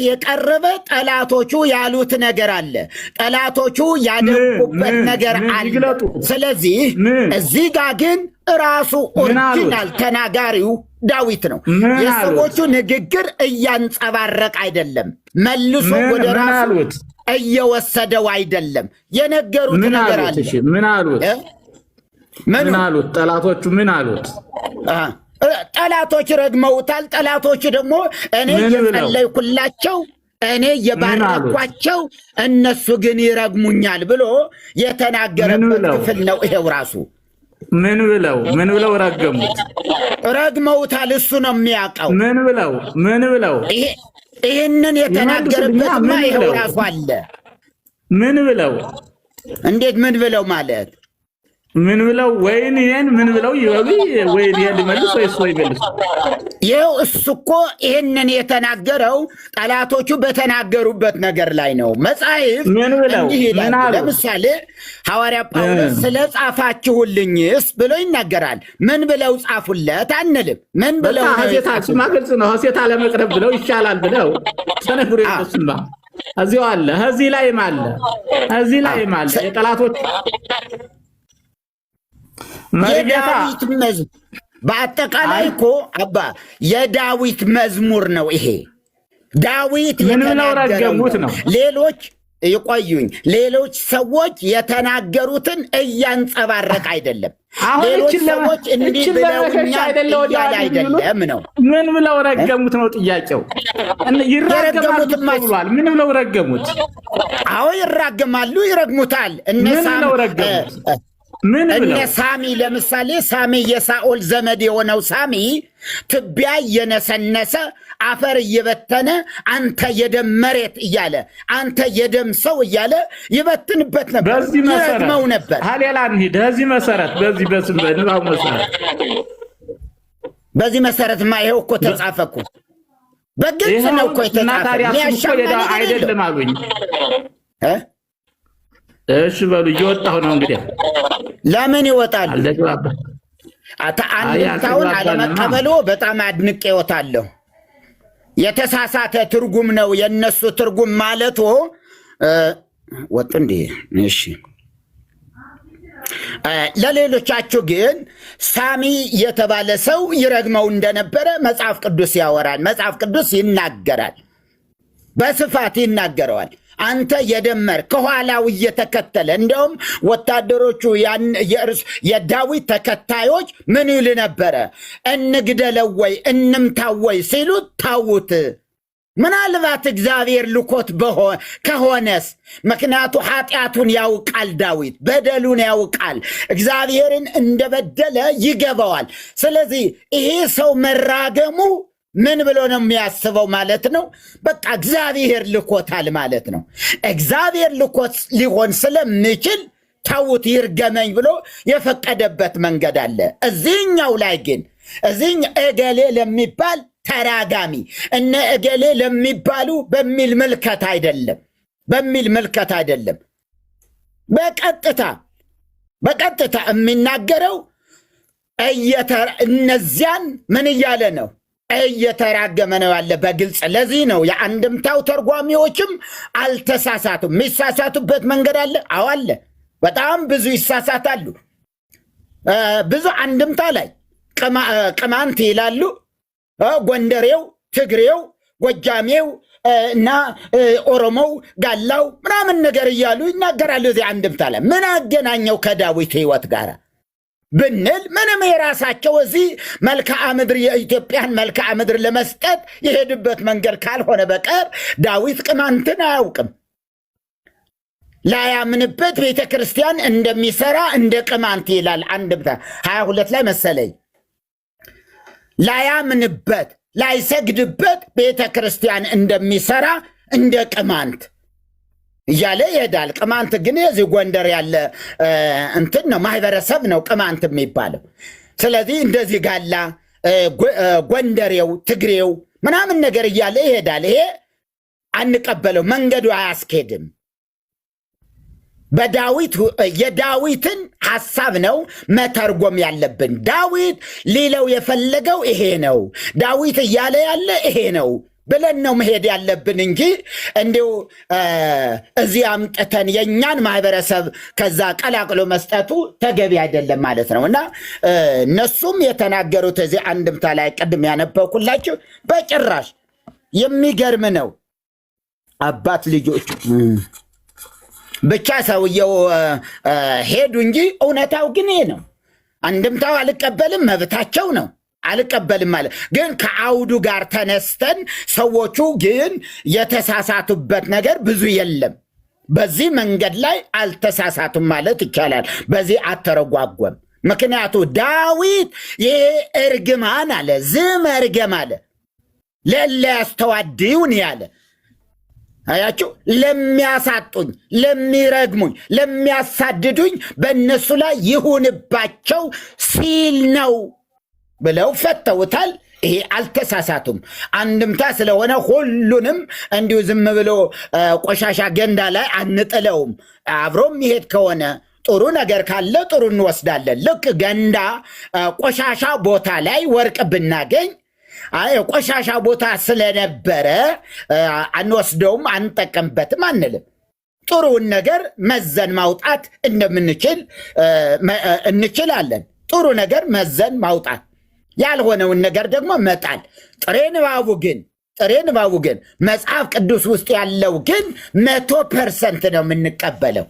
የቀረበ ጠላቶቹ ያሉት ነገር አለ፣ ጠላቶቹ ያደረጉበት ነገር አለ። ስለዚህ እዚህ ጋር ግን ራሱ ኦሪጂናል ተናጋሪው ዳዊት ነው። የሰዎቹ ንግግር እያንጸባረቅ አይደለም፣ መልሶ ወደ ራሱ እየወሰደው አይደለም። የነገሩት ነገር አለ። ምን አሉት? ጠላቶቹ ምን አሉት? ጠላቶች ረግመውታል። ጠላቶች ደግሞ እኔ የጸለይኩላቸው እኔ የባረኳቸው እነሱ ግን ይረግሙኛል ብሎ የተናገረበት ክፍል ነው። ይሄው ራሱ ምን ብለው ረገሙት? ረግመውታል። እሱ ነው የሚያውቀው። ምን ብለው ይህንን የተናገረበትማ ይሄው ራሱ አለ። ምን ብለው? እንዴት ምን ብለው ማለት ምን ብለው? ወይን ይሄን ምን ብለው ይበሉ? ወይን ይሄን ሊመልስ ወይስ ወይ ይመልስ? ይኸው እሱ እኮ ይህንን የተናገረው ጠላቶቹ በተናገሩበት ነገር ላይ ነው። መጽሐፍ እንዲህ ይላል። ለምሳሌ ሐዋርያ ጳውሎስ ስለ ጻፋችሁልኝስ ብሎ ይናገራል። ምን ብለው ጻፉለት አንልም። ምን ብለው ሀሴታችማ ግልጽ ነው። ሀሴታ ለመቅረብ ብለው ይቻላል ብለው ተነግሮ ይመስማ እዚሁ አለ። እዚህ ላይም አለ የጠላቶች የዳዊት መዝሙር በአጠቃላይ እኮ አባ የዳዊት መዝሙር ነው ይሄ። ዳዊት የተናገሩት ነው። ሌሎች ሰዎች የተናገሩትን እያንጸባረቅ አይደለም። ሌሎች ሰዎች እንዲህ ብለውኛል እያለ አይደለም ነው። ምን ብለው ረገሙት ነው ጥያቄው። ይረገሙት ብሏል። ምን ብለው ረገሙት? አዎ ይራገማሉ፣ ይረግሙታል። እነ ሳሚ ለምሳሌ ሳሚ የሳኦል ዘመድ የሆነው ሳሚ ትቢያ እየነሰነሰ አፈር እየበተነ አንተ የደም መሬት እያለ አንተ የደም ሰው እያለ ይበትንበት ነበር፣ ይረግመው ነበር። ሌላ እንሂድ። በዚህ መሰረትማ ይኸው እኮ ተጻፈ እኮ በግልጽ ነው እኮ የተጻፈ። አይደለም አሉኝ። እሺ በሉ እየወጣሁ ነው እንግዲህ። ለምን ይወጣሉ? አንድምታውን አለመቀበሉ በጣም አድንቄዎታለሁ። የተሳሳተ ትርጉም ነው የነሱ ትርጉም ማለቱ ወጡ እንዴ? እሺ ለሌሎቻችሁ ግን ሳሚ የተባለ ሰው ይረግመው እንደነበረ መጽሐፍ ቅዱስ ያወራል። መጽሐፍ ቅዱስ ይናገራል፣ በስፋት ይናገረዋል። አንተ የደመር ከኋላው እየተከተለ እንደውም ወታደሮቹ የዳዊት ተከታዮች ምን ይል ነበረ? እንግደለው ወይ እንምታው ወይ ሲሉ ታውት። ምናልባት እግዚአብሔር ልኮት ከሆነስ? ምክንያቱ ኃጢአቱን ያውቃል፣ ዳዊት በደሉን ያውቃል፣ እግዚአብሔርን እንደበደለ ይገባዋል። ስለዚህ ይሄ ሰው መራገሙ ምን ብሎ ነው የሚያስበው ማለት ነው? በቃ እግዚአብሔር ልኮታል ማለት ነው። እግዚአብሔር ልኮት ሊሆን ስለሚችል ተውት ይርገመኝ ብሎ የፈቀደበት መንገድ አለ። እዚህኛው ላይ ግን እገሌ ለሚባል ተራጋሚ እነ እገሌ ለሚባሉ በሚል ምልከት አይደለም። በቀጥታ የሚናገረው እነዚያን ምን እያለ ነው? እየተራገመ ነው ያለ በግልጽ። ለዚህ ነው የአንድምታው ተርጓሚዎችም አልተሳሳቱም። የሚሳሳቱበት መንገድ አለ። አዎ አለ። በጣም ብዙ ይሳሳታሉ። ብዙ አንድምታ ላይ ቅማንት ይላሉ፣ ጎንደሬው፣ ትግሬው፣ ጎጃሜው እና ኦሮሞው፣ ጋላው ምናምን ነገር እያሉ ይናገራሉ። እዚህ አንድምታ ላይ ምን አገናኘው ከዳዊት ሕይወት ጋር ብንል ምንም የራሳቸው እዚህ መልክዓ ምድር የኢትዮጵያን መልክዓ ምድር ለመስጠት የሄዱበት መንገድ ካልሆነ በቀር ዳዊት ቅማንትን አያውቅም። ላያምንበት ቤተ ክርስቲያን እንደሚሰራ እንደ ቅማንት ይላል አንድምታ 22 ላይ መሰለኝ። ላያምንበት ላይሰግድበት ቤተ ክርስቲያን እንደሚሰራ እንደ ቅማንት እያለ ይሄዳል። ቅማንት ግን የዚህ ጎንደር ያለ እንትን ነው፣ ማህበረሰብ ነው ቅማንት የሚባለው። ስለዚህ እንደዚህ ጋላ ጎንደሬው፣ ትግሬው ምናምን ነገር እያለ ይሄዳል። ይሄ አንቀበለው፣ መንገዱ አያስኬድም። የዳዊትን ሐሳብ ነው መተርጎም ያለብን። ዳዊት ሊለው የፈለገው ይሄ ነው፣ ዳዊት እያለ ያለ ይሄ ነው ብለን ነው መሄድ ያለብን እንጂ እንዲሁ እዚህ አምጥተን የእኛን ማህበረሰብ ከዛ ቀላቅሎ መስጠቱ ተገቢ አይደለም ማለት ነው። እና እነሱም የተናገሩት እዚህ አንድምታ ላይ ቅድም ያነበብኩላችሁ በጭራሽ የሚገርም ነው። አባት ልጆቹ ብቻ ሰውየው ሄዱ እንጂ እውነታው ግን ይሄ ነው። አንድምታው አልቀበልም መብታቸው ነው። አልቀበልም አለ። ግን ከአውዱ ጋር ተነስተን ሰዎቹ ግን የተሳሳቱበት ነገር ብዙ የለም። በዚህ መንገድ ላይ አልተሳሳቱም ማለት ይቻላል። በዚህ አተረጓጓም። ምክንያቱ ዳዊት ይሄ እርግማን አለ ዝም እርገም አለ ለለ ያስተዋድዩን ያለ አያችሁ፣ ለሚያሳጡኝ፣ ለሚረግሙኝ፣ ለሚያሳድዱኝ በእነሱ ላይ ይሁንባቸው ሲል ነው ብለው ፈተውታል። ይሄ አልተሳሳቱም። አንድምታ ስለሆነ ሁሉንም እንዲሁ ዝም ብሎ ቆሻሻ ገንዳ ላይ አንጥለውም። አብሮም ይሄድ ከሆነ ጥሩ ነገር ካለ ጥሩ እንወስዳለን። ልክ ገንዳ ቆሻሻ ቦታ ላይ ወርቅ ብናገኝ ቆሻሻ ቦታ ስለነበረ አንወስደውም፣ አንጠቀምበትም አንልም። ጥሩውን ነገር መዘን ማውጣት እንደምንችል እንችላለን። ጥሩ ነገር መዘን ማውጣት፣ ያልሆነውን ነገር ደግሞ መጣል። ጥሬ ንባቡ ግን መጽሐፍ ቅዱስ ውስጥ ያለው ግን 100% ነው የምንቀበለው።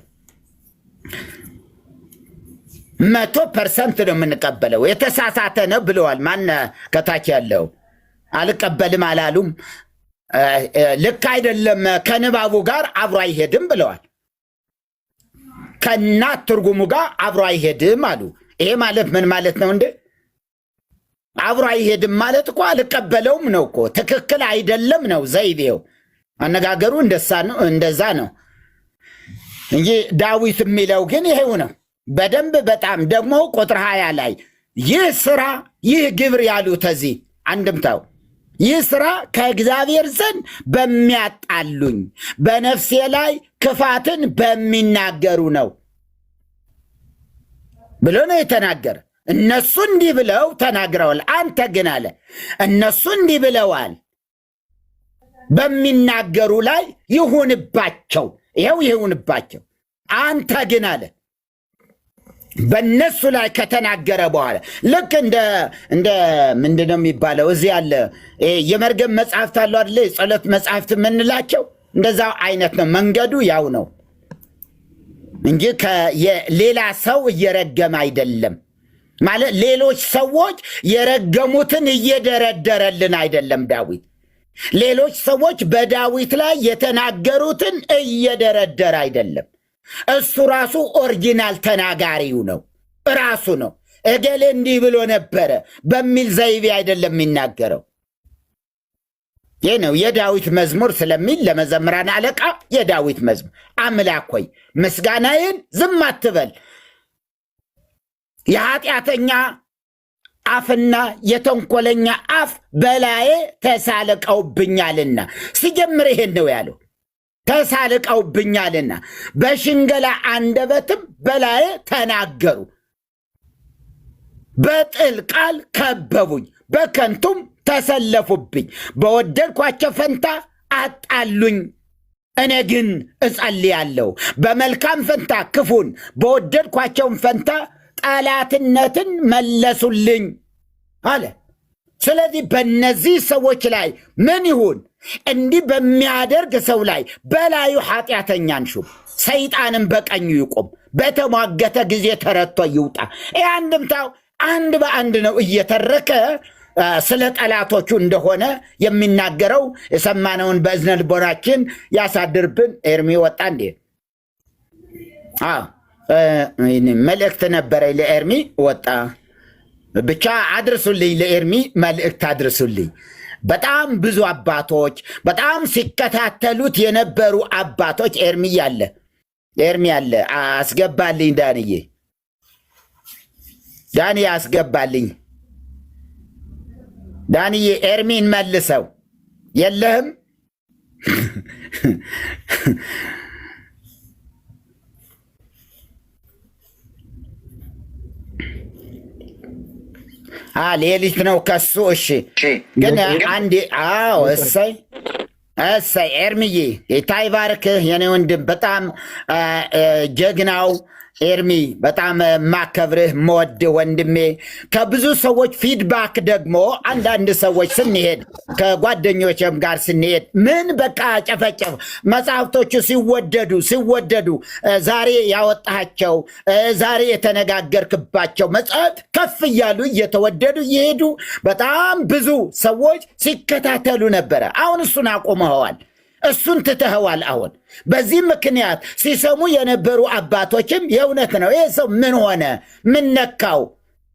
100% ነው የምንቀበለው። የተሳሳተ ነው ብለዋል። ማን ከታች ያለው አልቀበልም አላሉም። ልክ አይደለም፣ ከንባቡ ጋር አብሮ አይሄድም ብለዋል። ከእናት ትርጉሙ ጋር አብሮ አይሄድም አሉ። ይሄ ማለት ምን ማለት ነው እንዴ? አብሮ አይሄድም ማለት እኮ አልቀበለውም ነው እኮ። ትክክል አይደለም ነው ዘይቤው። አነጋገሩ እንደዛ ነው እንጂ ዳዊት የሚለው ግን ይሄው ነው። በደንብ በጣም ደግሞ ቁጥር 20 ላይ ይህ ስራ ይህ ግብር ያሉት እዚህ አንድምታው ይህ ስራ ከእግዚአብሔር ዘንድ በሚያጣሉኝ በነፍሴ ላይ ክፋትን በሚናገሩ ነው ብሎ ነው የተናገረ። እነሱ እንዲህ ብለው ተናግረዋል። አንተ ግን አለ እነሱ እንዲህ ብለዋል በሚናገሩ ላይ ይሁንባቸው፣ ይኸው ይሁንባቸው። አንተ ግን አለ በእነሱ ላይ ከተናገረ በኋላ ልክ እንደ ምንድን ነው የሚባለው እዚህ ያለ የመርገም መጽሐፍት አሉ አይደለ? የጸሎት መጽሐፍት የምንላቸው እንደዛው አይነት ነው። መንገዱ ያው ነው እንጂ ሌላ ሰው እየረገም አይደለም ማለት ሌሎች ሰዎች የረገሙትን እየደረደረልን አይደለም ዳዊት። ሌሎች ሰዎች በዳዊት ላይ የተናገሩትን እየደረደረ አይደለም። እሱ ራሱ ኦሪጂናል ተናጋሪው ነው፣ ራሱ ነው። እገሌ እንዲህ ብሎ ነበረ በሚል ዘይቤ አይደለም የሚናገረው። ይህ ነው የዳዊት መዝሙር ስለሚል ለመዘምራን አለቃ የዳዊት መዝሙር አምላክ ሆይ ምስጋናዬን ዝም አትበል፣ የኃጢአተኛ አፍና የተንኮለኛ አፍ በላዬ ተሳልቀውብኛልና። ሲጀምር ይሄን ነው ያለው፣ ተሳልቀውብኛልና በሽንገላ አንደበትም በላዬ ተናገሩ፣ በጥል ቃል ከበቡኝ፣ በከንቱም ተሰለፉብኝ፣ በወደድኳቸው ፈንታ አጣሉኝ። እኔ ግን እጸልያለሁ፣ በመልካም ፈንታ ክፉን፣ በወደድኳቸውን ፈንታ ጠላትነትን መለሱልኝ አለ። ስለዚህ በእነዚህ ሰዎች ላይ ምን ይሁን? እንዲህ በሚያደርግ ሰው ላይ በላዩ ኃጢአተኛን ሹም፣ ሰይጣንም በቀኙ ይቁም፣ በተሟገተ ጊዜ ተረቶ ይውጣ። ይህ አንድምታው አንድ በአንድ ነው እየተረከ ስለ ጠላቶቹ እንደሆነ የሚናገረው። የሰማነውን በእዝነ ልቦናችን ያሳድርብን። ኤርሚ ወጣ እንዴ? መልእክት ነበረ ለኤርሚ ወጣ። ብቻ አድርሱልኝ፣ ለኤርሚ መልእክት አድርሱልኝ። በጣም ብዙ አባቶች በጣም ሲከታተሉት የነበሩ አባቶች ኤርሚ ያለ አስገባልኝ። ዳንዬ አስገባልኝ። ዳንዬ ኤርሚን መልሰው። የለህም ሌሊት ነው ከሱ። እሺ ግን አንዴ እሰይ ኤርሚዬ ጌታ ይባርክህ የኔ ወንድም። በጣም ጀግናው ኤርሚ በጣም ማከብርህ መወድ ወንድሜ። ከብዙ ሰዎች ፊድባክ ደግሞ አንዳንድ ሰዎች ስንሄድ ከጓደኞችም ጋር ስንሄድ ምን በቃ ጨፈጨፍ መጽሐፍቶቹ ሲወደዱ ዛሬ ያወጣቸው ዛሬ የተነጋገርክባቸው መጽሐፍት ከፍ እያሉ እየተወደዱ እየሄዱ በጣም ብዙ ሰዎች ሲከታተሉ ነበረ። አሁን እሱን አቁመኸዋል። እሱን ትተኸዋል። አሁን በዚህ ምክንያት ሲሰሙ የነበሩ አባቶችም የእውነት ነው ይህ ሰው ምን ሆነ፣ ምን ነካው፣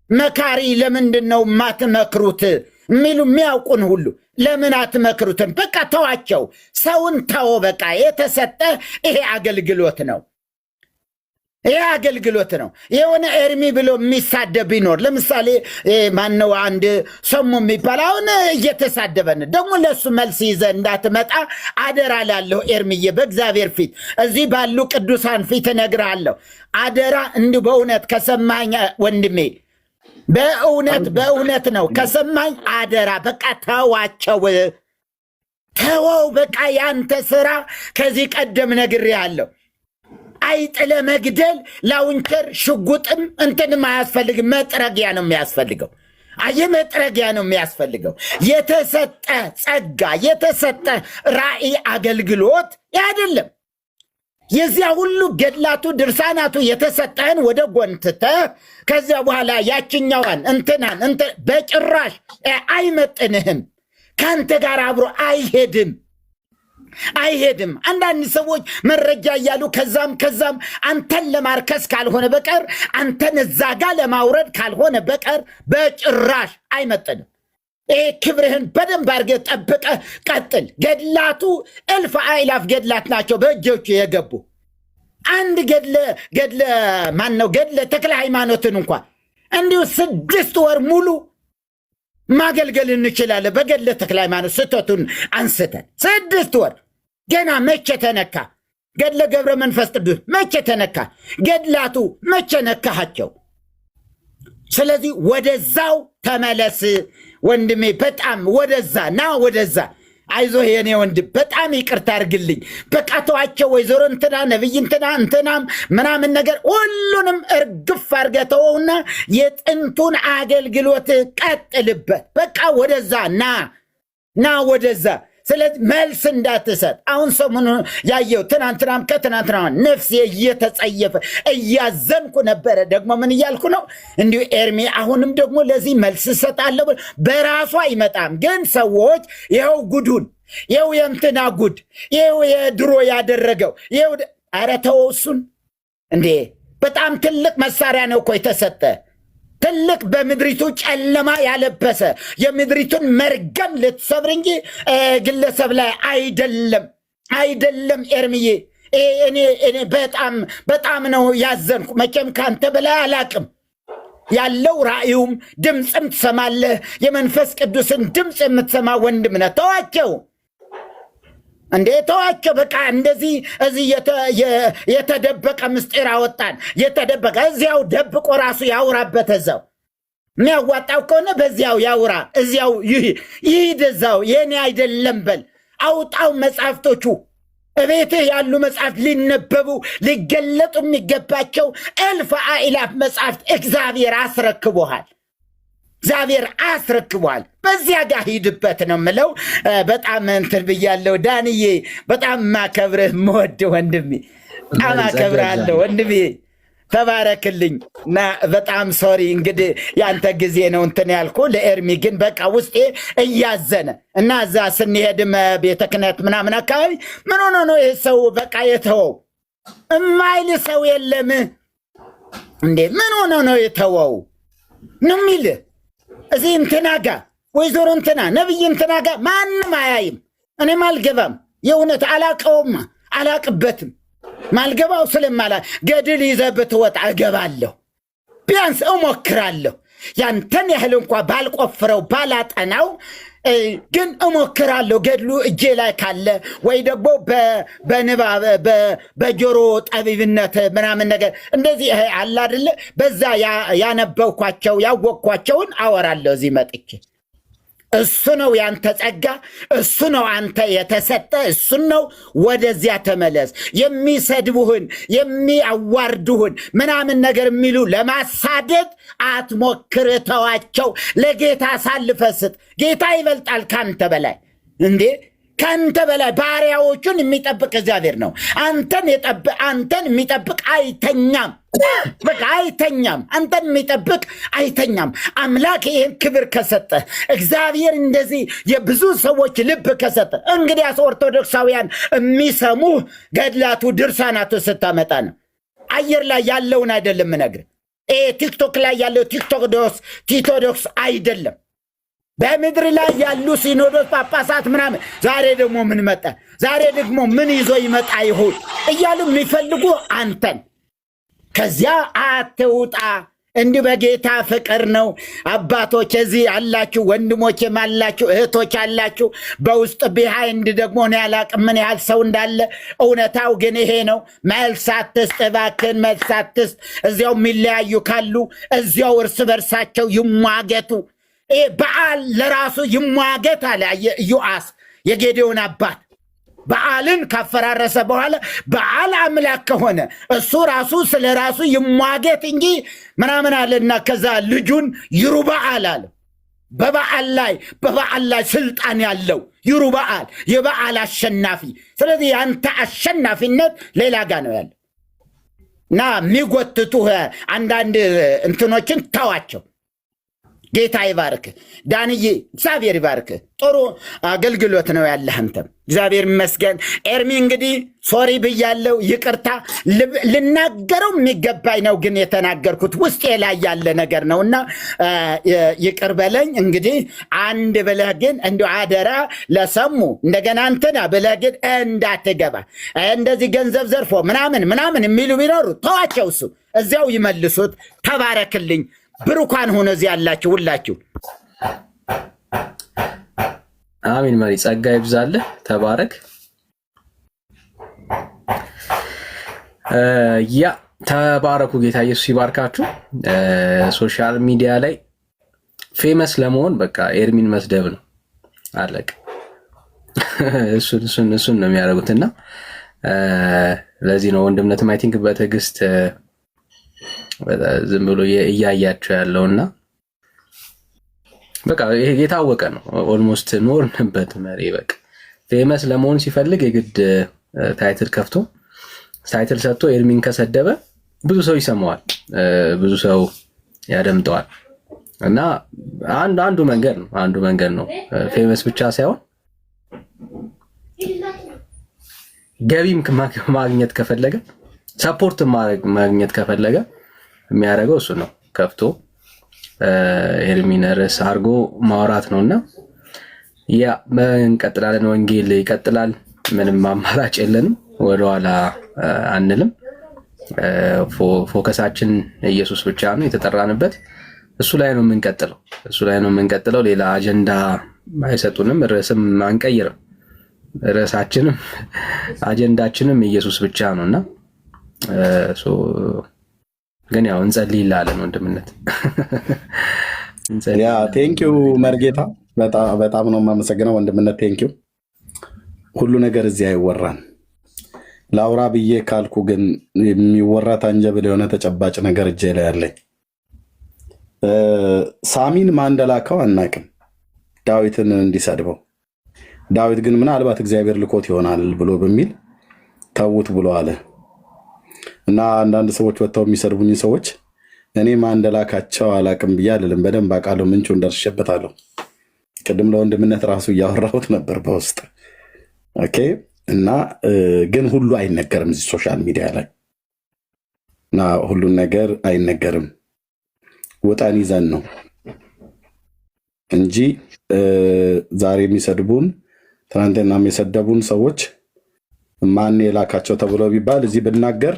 መካሪ ለምንድን ነው ማትመክሩት የሚሉ የሚያውቁን ሁሉ ለምን አትመክሩትም? በቃ ተዋቸው፣ ሰውን ተው። በቃ የተሰጠ ይሄ አገልግሎት ነው። ይህ አገልግሎት ነው። የሆነ ኤርሚ ብሎ የሚሳደብ ቢኖር ለምሳሌ ማነው አንድ ሰሙ የሚባል አሁን እየተሳደበን ደግሞ ለእሱ መልስ ይዘ እንዳትመጣ አደራ ላለሁ ኤርሚዬ፣ በእግዚአብሔር ፊት እዚህ ባሉ ቅዱሳን ፊት እነግርሃለሁ። አደራ እንዲሁ በእውነት ከሰማኝ ወንድሜ፣ በእውነት ነው ከሰማኝ አደራ፣ በቃ ተዋቸው፣ ተወው። በቃ ያንተ ስራ ከዚህ ቀደም ነግሬሃለሁ። አይጥ ለመግደል ላውንቸር ሽጉጥም እንትንም አያስፈልግም። መጥረጊያ ነው የሚያስፈልገው። መጥረጊያ ነው የሚያስፈልገው። የተሰጠ ጸጋ፣ የተሰጠ ራእይ፣ አገልግሎት አይደለም። የዚያ ሁሉ ገድላቱ ድርሳናቱ የተሰጠህን ወደ ጎን ትተህ ከዚያ በኋላ ያችኛዋን እንትናን በጭራሽ አይመጥንህም። ከአንተ ጋር አብሮ አይሄድም። አንዳንድ ሰዎች መረጃ እያሉ ከዛም አንተን ለማርከስ ካልሆነ በቀር አንተን እዛ ጋር ለማውረድ ካልሆነ በቀር በጭራሽ አይመጥንም። ይሄ ክብርህን በደንብ አድርገህ ጠብቀህ ቀጥል። ገድላቱ እልፍ አእላፍ ገድላት ናቸው በእጆቹ የገቡ። አንድ ገድለ ተክለ ሃይማኖትን እንኳን እንዲሁ 6 ወር ሙሉ ማገልገል እንችላለን። በገድለ ተክለ ሃይማኖት ስህተቱን አንስተን 6 ወር ገና መቼ ተነካ? ገድለ ገብረ መንፈስ ቅዱስ መቼ ተነካ? ገድላቱ መቼ ነካሃቸው? ስለዚህ ወደዛው ተመለስ ወንድሜ፣ በጣም ወደዛ አይዞህ የኔ ወንድም፣ በጣም ይቅርታ አድርግልኝ። በቃ ተዋቸው። ወይዘሮ እንትና ነብይ እንትናም ምናምን ነገር ሁሉንም እርግፍ አድርገህ ተወውና የጥንቱን አገልግሎት ቀጥልበት። በቃ ወደዛ ና ወደዛ። ስለዚህ መልስ እንዳትሰጥ። አሁን ሰሞኑን ያየው ትናንትናም ከትናንትና ነፍሴ እየተጸየፈ እያዘንኩ ነበረ። ደግሞ ምን እያልኩ ነው? እንዲሁ ኤርሚ አሁንም ደግሞ ለዚህ መልስ እሰጣለሁ በራሱ አይመጣም። ግን ሰዎች ይኸው ጉዱን፣ ይኸው የእንትና ጉድ፣ ይኸው የድሮ ያደረገው ይኸው። ኧረ ተወው እሱን እንዴ! በጣም ትልቅ መሳሪያ ነው እኮ የተሰጠ። ትልቅ በምድሪቱ ጨለማ ያለበሰ የምድሪቱን መርገም ልትሰብር እንጂ ግለሰብ ላይ አይደለም። ኤርሚዬ እኔ በጣም ነው ያዘንኩ። መቼም ካንተ በላይ አላቅም። ያለው ራእዩም ድምፅም ትሰማለህ። የመንፈስ ቅዱስን ድምፅ የምትሰማ ወንድም ነህ። ተዋቸው እንዴ ተዋቸው። በቃ እንደዚህ እዚህ የተደበቀ ምስጢር አወጣን። የተደበቀ እዚያው ደብቆ ራሱ ያውራበት። እዛው የሚያዋጣው ከሆነ በዚያው ያውራ፣ እዚያው ይሂድ፣ እዛው የኔ አይደለም በል። አውጣው መጽሐፍቶቹ እቤትህ ያሉ መጽሐፍት ሊነበቡ ሊገለጡ የሚገባቸው እልፍ አእላፍ መጽሐፍት እግዚአብሔር አስረክቧል። በዚያ ጋር ሂድበት ነው የምለው። በጣም እንትን ብያለሁ ዳንዬ፣ በጣም ማከብርህ መወድ ወንድሜ፣ በጣም አከብርሃለሁ ወንድሜ፣ ተባረክልኝ። እና በጣም ሶሪ እንግዲህ ያንተ ጊዜ ነው እንትን ያልኩ። ለኤርሚ ግን በቃ ውስጤ እያዘነ እና እዛ ስንሄድም ቤተ ክህነት ምናምን አካባቢ ምን ሆኖ ነው ይህ ሰው በቃ የተወው እማይል ሰው የለም እንዴ? ምን ሆኖ ነው የተወው ነው የሚልህ እዚህ እንትና ጋ ወይዘሮ እንትና ነብይ እንትና ጋ ማንም አያይም። እኔም አልገባም። የእውነት አላቅበትም። ማልገባው ስለማላ ገድል ይዘህ ብትወጣ እገባለሁ፣ ቢያንስ እሞክራለሁ። ያንተን ያህል እንኳ ባልቆፍረው ባላጠናው ግን እሞክራለሁ። ገድሉ እጄ ላይ ካለ ወይ ደግሞ በንባብ በጆሮ ጠቢብነት ምናምን ነገር እንደዚህ አለ አይደለ? በዛ ያነበብኳቸው ያወቅኳቸውን አወራለሁ እዚህ መጥቼ። እሱ ነው ያንተ ጸጋ፣ እሱ ነው አንተ የተሰጠ፣ እሱን ነው። ወደዚያ ተመለስ። የሚሰድቡህን የሚያዋርዱህን ምናምን ነገር የሚሉ ለማሳደድ አትሞክር፣ ተዋቸው። ለጌታ አሳልፈህ ስጥ። ጌታ ይበልጣል ካንተ በላይ እንዴ! ከአንተ በላይ ባሪያዎቹን የሚጠብቅ እግዚአብሔር ነው። አንተን የሚጠብቅ አይተኛም። በቃ አይተኛም። አንተን የሚጠብቅ አይተኛም። አምላክ ይህን ክብር ከሰጠ፣ እግዚአብሔር እንደዚህ የብዙ ሰዎች ልብ ከሰጠ፣ እንግዲያስ ኦርቶዶክሳውያን የሚሰሙ ገድላቱ ድርሳናቱ ስታመጣ ነው። አየር ላይ ያለውን አይደለም እነግርህ። ቲክቶክ ላይ ያለው ቲቶዶክስ አይደለም። በምድር ላይ ያሉ ሲኖዶስ ጳጳሳት ምናምን ዛሬ ደግሞ ምን መጣ፣ ዛሬ ደግሞ ምን ይዞ ይመጣ ይሆን እያሉ የሚፈልጉ አንተን ከዚያ አትውጣ። እንዲህ በጌታ ፍቅር ነው። አባቶች እዚህ አላችሁ፣ ወንድሞችም አላችሁ፣ እህቶች አላችሁ። በውስጥ ቢሃይንድ ደግሞ እኔ አላቅም ምን ያህል ሰው እንዳለ። እውነታው ግን ይሄ ነው። መልስ አትስጥ እባክህን፣ መልስ አትስጥ። እዚያው የሚለያዩ ካሉ እዚያው እርስ በርሳቸው ይሟገቱ። በዓል ለራሱ ይሟገት አለ ኢዮአስ፣ የጌዴዎን አባት። በዓልን ካፈራረሰ በኋላ በዓል አምላክ ከሆነ እሱ ራሱ ስለ ራሱ ይሟገት እንጂ ምናምን አለና ከዛ ልጁን ይሩበዓል አለ። በበዓል ላይ ስልጣን ያለው ይሩበዓል፣ የበዓል አሸናፊ። ስለዚህ ያንተ አሸናፊነት ሌላ ጋ ነው ያለው እና የሚጎትቱህ አንዳንድ እንትኖችን ተዋቸው። ጌታ ይባርክ ዳንዬ፣ እግዚአብሔር ይባርክ። ጥሩ አገልግሎት ነው ያለህ አንተም፣ እግዚአብሔር ይመስገን። ኤርሚ እንግዲህ ሶሪ ብያለው፣ ይቅርታ። ልናገረው የሚገባኝ ነው ግን የተናገርኩት ውስጤ ላይ ያለ ነገር ነውና ይቅር በለኝ። እንግዲህ አንድ ብለህ ግን እንዲሁ አደራ ለሰሙ እንደገና እንትና ብለህ ግን እንዳትገባ። እንደዚህ ገንዘብ ዘርፎ ምናምን የሚሉ ቢኖሩ ተዋቸው፣ እሱ እዚያው ይመልሱት። ተባረክልኝ። ብሩካን ሆነ እዚህ ያላችሁ ሁላችሁ አሚን። መሪ ጸጋ ይብዛልህ፣ ተባረክ። ያ ተባረኩ። ጌታ ኢየሱስ ይባርካችሁ። ሶሻል ሚዲያ ላይ ፌመስ ለመሆን በቃ ኤርሚን መስደብ ነው፣ አለቅ። እሱን ነው የሚያደርጉትና ለዚህ ነው ወንድምነትም አይ ቲንክ በትዕግስት ዝም ብሎ እያያቸው ያለውና በቃ ይሄ የታወቀ ነው። ኦልሞስት ኖርንበት። መሪ በቃ ፌመስ ለመሆን ሲፈልግ የግድ ታይትል ከፍቶ ታይትል ሰጥቶ ኤርሚን ከሰደበ ብዙ ሰው ይሰማዋል፣ ብዙ ሰው ያደምጠዋል። እና አንዱ መንገድ ነው ፌመስ ብቻ ሳይሆን ገቢም ማግኘት ከፈለገ፣ ሰፖርት ማግኘት ከፈለገ የሚያደርገው እሱ ነው። ከፍቶ ኤርሚን ርዕስ አድርጎ ማውራት ነውና ያ እንቀጥላለን። ወንጌል ይቀጥላል። ምንም አማራጭ የለንም። ወደኋላ አንልም። ፎከሳችን ኢየሱስ ብቻ ነው። የተጠራንበት እሱ ላይ ነው የምንቀጥለው። ሌላ አጀንዳ አይሰጡንም። ርዕስም አንቀይርም። ርዕሳችንም አጀንዳችንም ኢየሱስ ብቻ ነውና ግን ያው እንጸልይላለን ወንድምነት። ያ ቴንኪው መርጌታ፣ በጣም ነው የማመሰግነው ወንድምነት። ቴንኪው። ሁሉ ነገር እዚህ አይወራም። ላውራ ብዬ ካልኩ ግን የሚወራ ታንጀብል የሆነ ተጨባጭ ነገር እጄ ላይ ያለኝ። ሳሚን ማን እንደላከው አናቅም፣ ዳዊትን እንዲሰድበው። ዳዊት ግን ምናልባት እግዚአብሔር ልኮት ይሆናል ብሎ በሚል ተውት ብሎ አለ። እና አንዳንድ ሰዎች ወጥተው የሚሰድቡኝ ሰዎች እኔ ማን እንደላካቸው አላቅም ብዬ አልልም። በደንብ አውቃለሁ፣ ምንጩን ደርሼበታለሁ። ቅድም ለወንድምነት ራሱ እያወራሁት ነበር በውስጥ ኦኬ። እና ግን ሁሉ አይነገርም እዚህ ሶሻል ሚዲያ ላይ እና ሁሉን ነገር አይነገርም። ወጣን ይዘን ነው እንጂ ዛሬ የሚሰድቡን ትናንትና የሰደቡን ሰዎች ማን የላካቸው ተብሎ ቢባል እዚህ ብናገር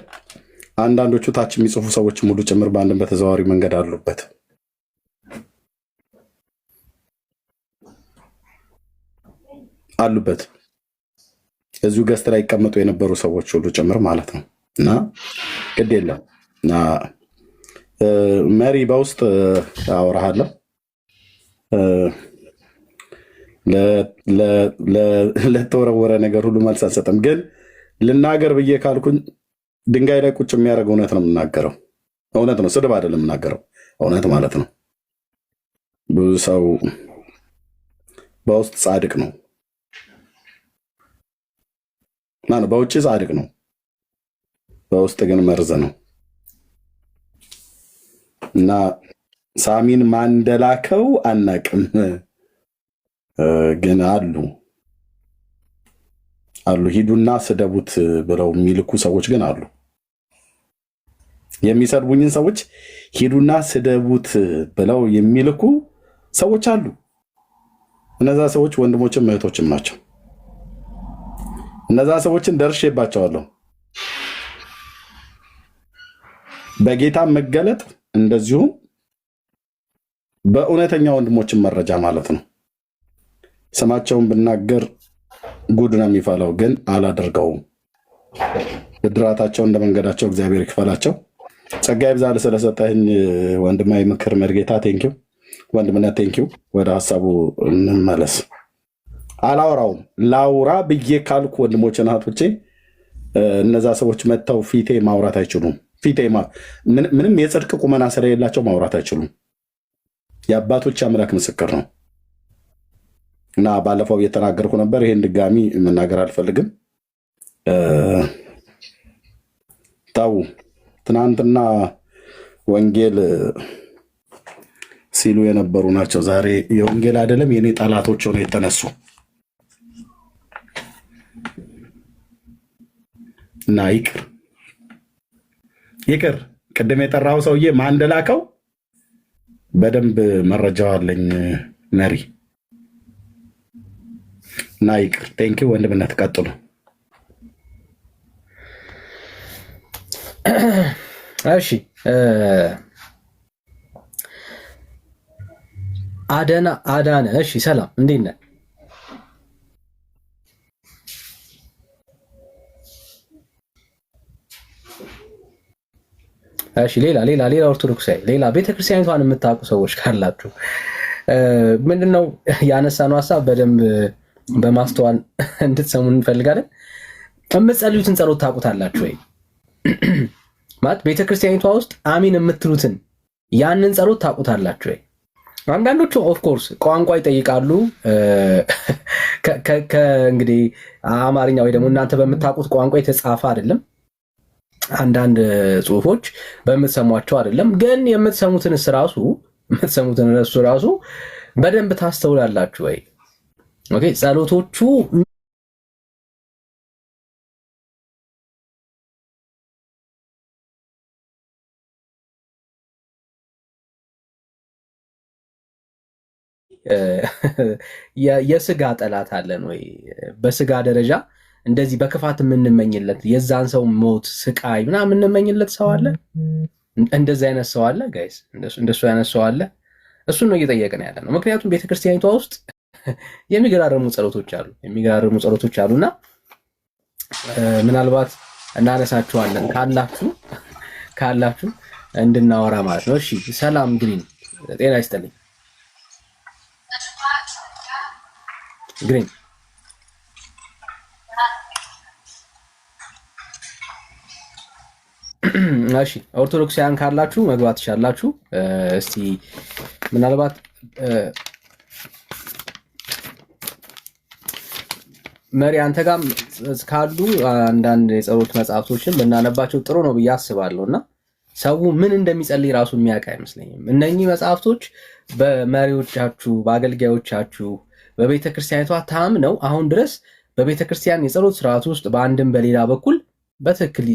አንዳንዶቹ ታች የሚጽፉ ሰዎች ሙሉ ጭምር በአንድም በተዘዋዋሪ መንገድ አሉበት እዚሁ ገስት ላይ ይቀመጡ የነበሩ ሰዎች ሁሉ ጭምር ማለት ነው። እና ግድ የለም እና መሪ በውስጥ አወራሃለሁ። ለተወረወረ ነገር ሁሉ መልስ አልሰጥም። ግን ልናገር ብዬ ካልኩኝ ድንጋይ ላይ ቁጭ የሚያደርግ እውነት ነው የምናገረው። እውነት ነው፣ ስድብ አይደለም የምናገረው፣ እውነት ማለት ነው። ብዙ ሰው በውስጥ ጻድቅ ነው፣ በውጭ ጻድቅ ነው፣ በውስጥ ግን መርዝ ነው። እና ሳሚን ማን እንደላከው አናቅም፣ ግን አሉ ሂዱና ስደቡት ብለው የሚልኩ ሰዎች ግን አሉ። የሚሰድቡኝን ሰዎች ሂዱና ስደቡት ብለው የሚልኩ ሰዎች አሉ። እነዛ ሰዎች ወንድሞችም እህቶችም ናቸው። እነዛ ሰዎችን ደርሼባቸዋለሁ። በጌታ መገለጥ እንደዚሁም በእውነተኛ ወንድሞችን መረጃ ማለት ነው። ስማቸውን ብናገር ጉድ ነው የሚፈላው፣ ግን አላደርገውም። ብድራታቸው እንደ መንገዳቸው እግዚአብሔር ይክፈላቸው። ጸጋ ይብዛል ስለሰጠኝ ወንድማዊ ምክር መርጌታ ቴንኪው፣ ወንድምነት ቴንኪው። ወደ ሀሳቡ እንመለስ። አላወራውም። ላውራ ብዬ ካልኩ ወንድሞች እህቶቼ፣ እነዛ ሰዎች መጥተው ፊቴ ማውራት አይችሉም። ፊቴ ምንም የጽድቅ ቁመና ስለሌላቸው ማውራት አይችሉም። የአባቶች አምላክ ምስክር ነው። እና ባለፈው እየተናገርኩ ነበር። ይሄን ድጋሚ መናገር አልፈልግም። ታው ትናንትና ወንጌል ሲሉ የነበሩ ናቸው ዛሬ የወንጌል አይደለም የኔ ጠላቶች ሆነው የተነሱ እና ይቅር ቅድም የጠራው ሰውዬ ማን እንደላከው በደንብ መረጃው አለኝ መሪ እና ይቅር። ቴንኪ ወንድምነት ቀጥሉ። እሺ አዳነ እሺ፣ ሰላም እንዴት ነህ? እሺ ሌላ ኦርቶዶክሳዊ ሌላ ቤተክርስቲያኒቷን የምታውቁ ሰዎች ካላችሁ ምንድነው ያነሳነው ሀሳብ በደንብ በማስተዋል እንድትሰሙን እንፈልጋለን። የምትጸልዩትን ጸሎት ታውቁታላችሁ ወይ? ማለት ቤተክርስቲያኒቷ ውስጥ አሚን የምትሉትን ያንን ጸሎት ታውቁታላችሁ ወይ? አንዳንዶቹ ኦፍኮርስ ቋንቋ ይጠይቃሉ። እንግዲህ አማርኛ ወይ ደግሞ እናንተ በምታውቁት ቋንቋ የተጻፈ አይደለም። አንዳንድ ጽሁፎች በምትሰሟቸው አይደለም። ግን የምትሰሙትን ራሱ በደንብ ታስተውላላችሁ ወይ? ኦኬ ጸሎቶቹ የስጋ ጠላት አለን ወይ? በስጋ ደረጃ እንደዚህ በክፋት የምንመኝለት የዛን ሰው ሞት፣ ስቃይ ምናምን የምንመኝለት ሰው አለ? እንደዚህ አይነት ሰው አለ ጋይስ? እንደሱ አይነት ሰው አለ? እሱን ነው እየጠየቅን ያለ ነው። ምክንያቱም ቤተክርስቲያኒቷ ውስጥ የሚገራረሙ ጸሎቶች አሉና ምናልባት እናነሳችኋለን ካላችሁ እንድናወራ ማለት ነው። እሺ ሰላም ግሪን፣ ጤና ይስጥልኝ ግሪን። እሺ ኦርቶዶክሳውያን ካላችሁ መግባት ትችላላችሁ። እስቲ ምናልባት መሪ አንተ ጋር ካሉ አንዳንድ የጸሎት መጽሐፍቶችን ብናነባቸው ጥሩ ነው ብዬ አስባለሁ እና ሰው ምን እንደሚጸልይ ራሱ የሚያውቅ አይመስለኝም። እነኚህ መጽሐፍቶች በመሪዎቻችሁ በአገልጋዮቻችሁ በቤተ ክርስቲያኒቷ ታምነው አሁን ድረስ በቤተ ክርስቲያን የጸሎት ስርዓት ውስጥ በአንድም በሌላ በኩል በትክክል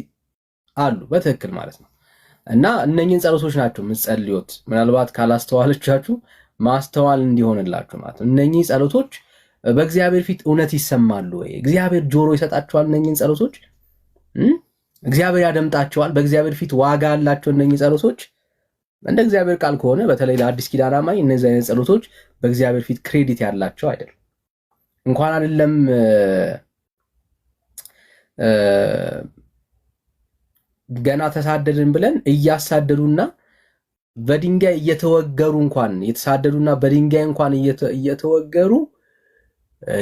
ማለት ነው እና እነኚህን ጸሎቶች ናቸው የምትጸልዩት። ምናልባት ካላስተዋለቻችሁ ማስተዋል እንዲሆንላችሁ ማለት ነው። እነኚህ ጸሎቶች በእግዚአብሔር ፊት እውነት ይሰማሉ ወይ? እግዚአብሔር ጆሮ ይሰጣቸዋል? እነኚህን ጸሎቶች እግዚአብሔር ያደምጣቸዋል? በእግዚአብሔር ፊት ዋጋ አላቸው እነኚህ ጸሎቶች? እንደ እግዚአብሔር ቃል ከሆነ በተለይ ለአዲስ ኪዳን አማኝ እነዚህ አይነት ጸሎቶች በእግዚአብሔር ፊት ክሬዲት ያላቸው አይደለም። እንኳን አይደለም ገና ተሳደድን ብለን እያሳደዱና በድንጋይ እየተወገሩ እንኳን የተሳደዱና በድንጋይ እንኳን እየተወገሩ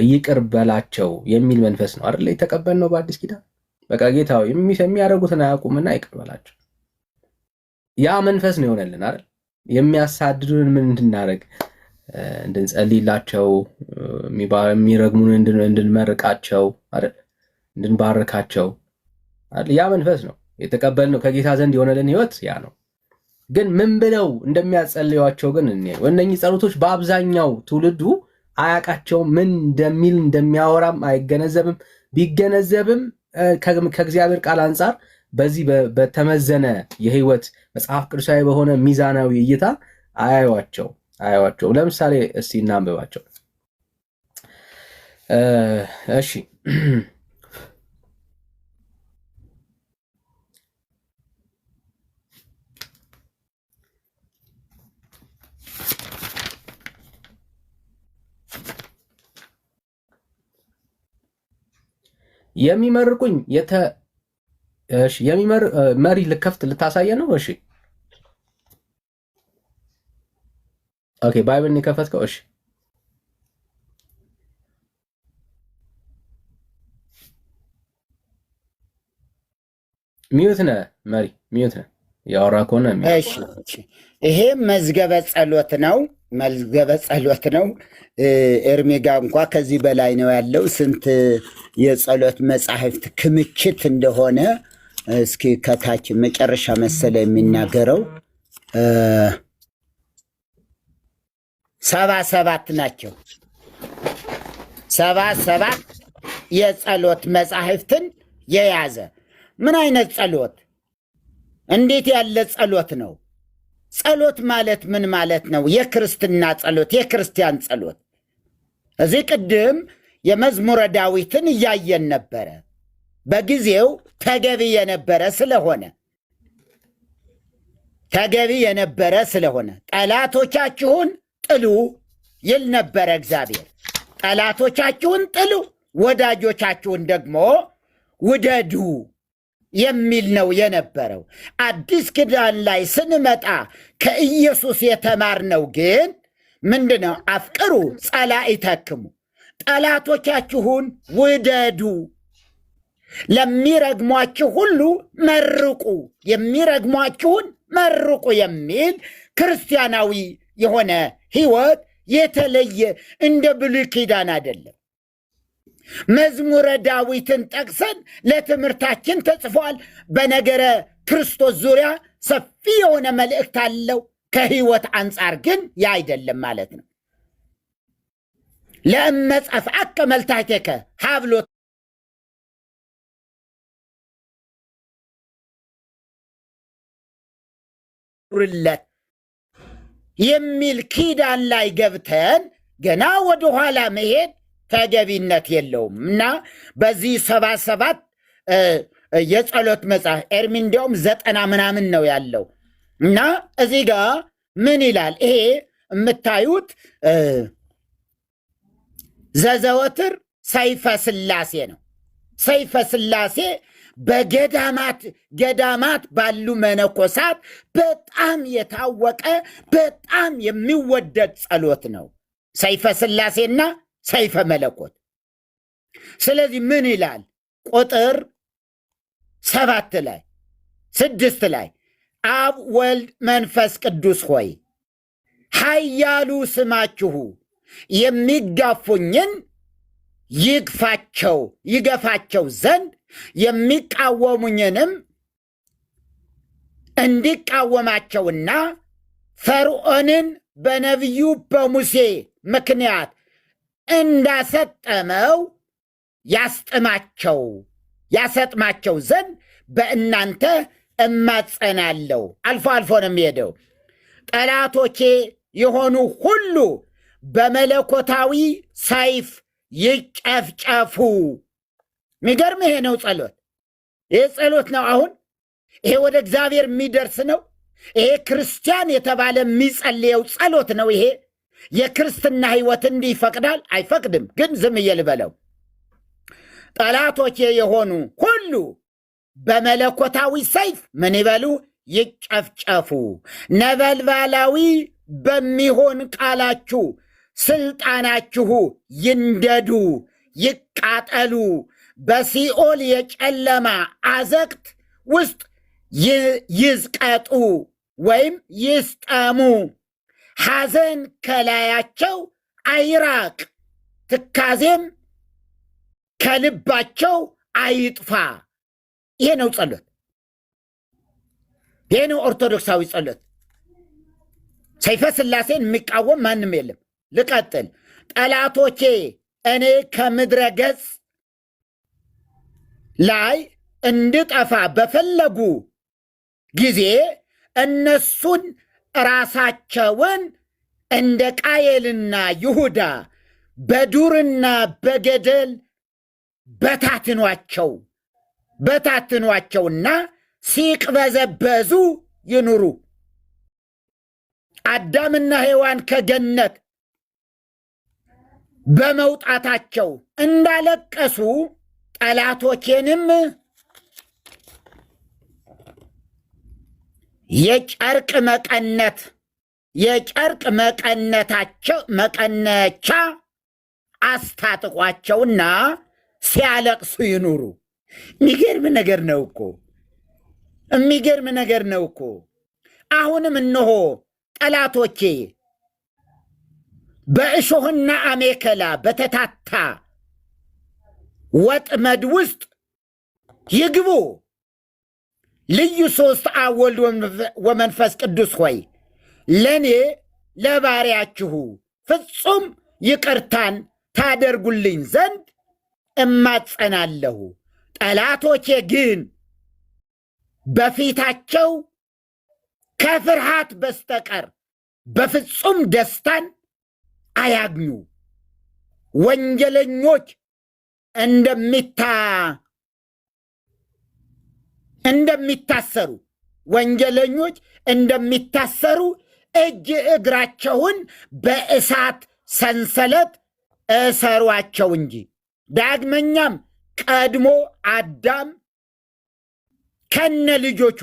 ይቅር በላቸው የሚል መንፈስ ነው አይደል የተቀበልነው በአዲስ ኪዳን። በቃ ጌታ የሚያደርጉትን አያውቁምና ይቅር በላቸው። ያ መንፈስ ነው የሆነልን አይደል? የሚያሳድዱን ምን እንድናደርግ እንድንጸልይላቸው፣ የሚረግሙን እንድንመርቃቸው አይደል? እንድንባርካቸው አይደል? ያ መንፈስ ነው የተቀበልነው ከጌታ ዘንድ የሆነልን ህይወት ያ ነው። ግን ምን ብለው እንደሚያጸልዩዋቸው ግን እነኚህ ጸሎቶች በአብዛኛው ትውልዱ አያውቃቸውም። ምን እንደሚል እንደሚያወራም አይገነዘብም። ቢገነዘብም ከእግዚአብሔር ቃል አንጻር በዚህ በተመዘነ የህይወት መጽሐፍ ቅዱሳዊ በሆነ ሚዛናዊ እይታ አያዩዋቸው። ለምሳሌ እስቲ እናንብባቸው። እሺ የሚመርቁኝ መሪ ልከፍት ልታሳየ ነው። እሺ ኦኬ፣ ባይብልን የከፈትከው? እሺ ሚዩት ነህ መሪ፣ ሚዩት ነህ። ያወራ ከሆነ ይሄ መዝገበ ጸሎት ነው። መዝገበ ጸሎት ነው። ኤርሜጋ እንኳ ከዚህ በላይ ነው ያለው። ስንት የጸሎት መጻሕፍት ክምችት እንደሆነ እስኪ ከታች መጨረሻ መሰለ የሚናገረው 77 ናቸው። 77 የጸሎት መጻሕፍትን የያዘ ምን አይነት ጸሎት? እንዴት ያለ ጸሎት ነው? ጸሎት ማለት ምን ማለት ነው? የክርስትና ጸሎት፣ የክርስቲያን ጸሎት። እዚህ ቅድም የመዝሙረ ዳዊትን እያየን ነበረ። በጊዜው ተገቢ የነበረ ስለሆነ ጠላቶቻችሁን ጥሉ ይል ነበረ እግዚአብሔር። ጠላቶቻችሁን ጥሉ፣ ወዳጆቻችሁን ደግሞ ውደዱ የሚል ነው የነበረው። አዲስ ኪዳን ላይ ስንመጣ ከኢየሱስ የተማርነው ግን ምንድነው? አፍቅሩ ጸላኢተክሙ፣ ጠላቶቻችሁን ውደዱ፣ ለሚረግሟችሁ ሁሉ መርቁ፣ የሚረግሟችሁን መርቁ የሚል ክርስቲያናዊ የሆነ ህይወት የተለየ እንደ ብሉይ ኪዳን አይደለም። መዝሙረ ዳዊትን ጠቅሰን ለትምህርታችን ተጽፏል። በነገረ ክርስቶስ ዙሪያ ሰፊ የሆነ መልእክት አለው። ከህይወት አንጻር ግን ያ አይደለም ማለት ነው። ለእመጸፍዐከ መልታቴከ ሀብሎ ርለት የሚል ኪዳን ላይ ገብተን ገና ወደኋላ መሄድ ተገቢነት የለውም እና በዚህ 77 የጸሎት መጽሐፍ ኤርሚ እንዲያውም 90 ምናምን ነው ያለው እና እዚህ ጋር ምን ይላል? ይሄ የምታዩት ዘዘወትር ሰይፈ ሥላሴ ነው። ሰይፈ ሥላሴ በገዳማት ባሉ መነኮሳት በጣም የታወቀ በጣም የሚወደድ ጸሎት ነው፣ ሰይፈ ሥላሴና ሰይፈ መለኮት። ስለዚህ ምን ይላል? ቁጥር 7 ላይ 6 ላይ አብ ወልድ መንፈስ ቅዱስ ሆይ ኃያሉ ስማችሁ የሚጋፉኝን ይገፋቸው ዘንድ የሚቃወሙኝንም እንዲቃወማቸውና ፈርዖንን በነቢዩ በሙሴ ምክንያት እንዳሰጠመው ያሰጥማቸው ዘንድ በእናንተ እማጸናለሁ። አልፎ አልፎ ነው የሚሄደው። ጠላቶቼ የሆኑ ሁሉ በመለኮታዊ ሰይፍ ይጨፍጨፉ። የሚገርም ይሄ ነው ጸሎት። ይሄ ጸሎት ነው። አሁን ይሄ ወደ እግዚአብሔር የሚደርስ ነው። ይሄ ክርስቲያን የተባለ የሚጸልየው ጸሎት ነው። ይሄ የክርስትና ሕይወት እንዲህ ይፈቅዳል? አይፈቅድም። ግን ዝም እየልበለው ጠላቶቼ የሆኑ ሁሉ በመለኮታዊ ሰይፍ ምን ይበሉ? ይጨፍጨፉ። ነበልባላዊ በሚሆን ቃላችሁ ስልጣናችሁ ይንደዱ፣ ይቃጠሉ፣ በሲኦል የጨለማ አዘቅት ውስጥ ይዝቀጡ ወይም ይስጠሙ። ሐዘን ከላያቸው አይራቅ፣ ትካዜም ከልባቸው አይጥፋ። ይሄ ነው ጸሎት። ይሄ ነው ኦርቶዶክሳዊ ጸሎት። ሰይፈ ሥላሴን የሚቃወም ማንም የለም። ልቀጥል። ጠላቶቼ እኔ ከምድረ ገጽ ላይ እንድጠፋ በፈለጉ ጊዜ እነሱን ራሳቸውን እንደ ቃየልና ይሁዳ በዱርና በገደል በታትኗቸውና ሲቅበዘበዙ ይኑሩ። አዳምና ሔዋን ከገነት በመውጣታቸው እንዳለቀሱ ጠላቶቼንም የጨርቅ መቀነቻ አስታጥቋቸውና ሲያለቅሱ ይኑሩ። የሚገርም ነገር ነው እኮ። አሁንም እነሆ ጠላቶቼ በእሾህና አሜከላ በተታታ ወጥመድ ውስጥ ይግቡ። ልዩ ሦስት አብ ወልድ ወመንፈስ ቅዱስ ሆይ ለእኔ ለባሪያችሁ ፍጹም ይቅርታን ታደርጉልኝ ዘንድ እማጸናለሁ። ጠላቶቼ ግን በፊታቸው ከፍርሃት በስተቀር በፍጹም ደስታን አያግኙ። ወንጀለኞች እንደሚታሰሩ እጅ እግራቸውን በእሳት ሰንሰለት እሰሯቸው እንጂ። ዳግመኛም ቀድሞ አዳም ከነ ልጆቹ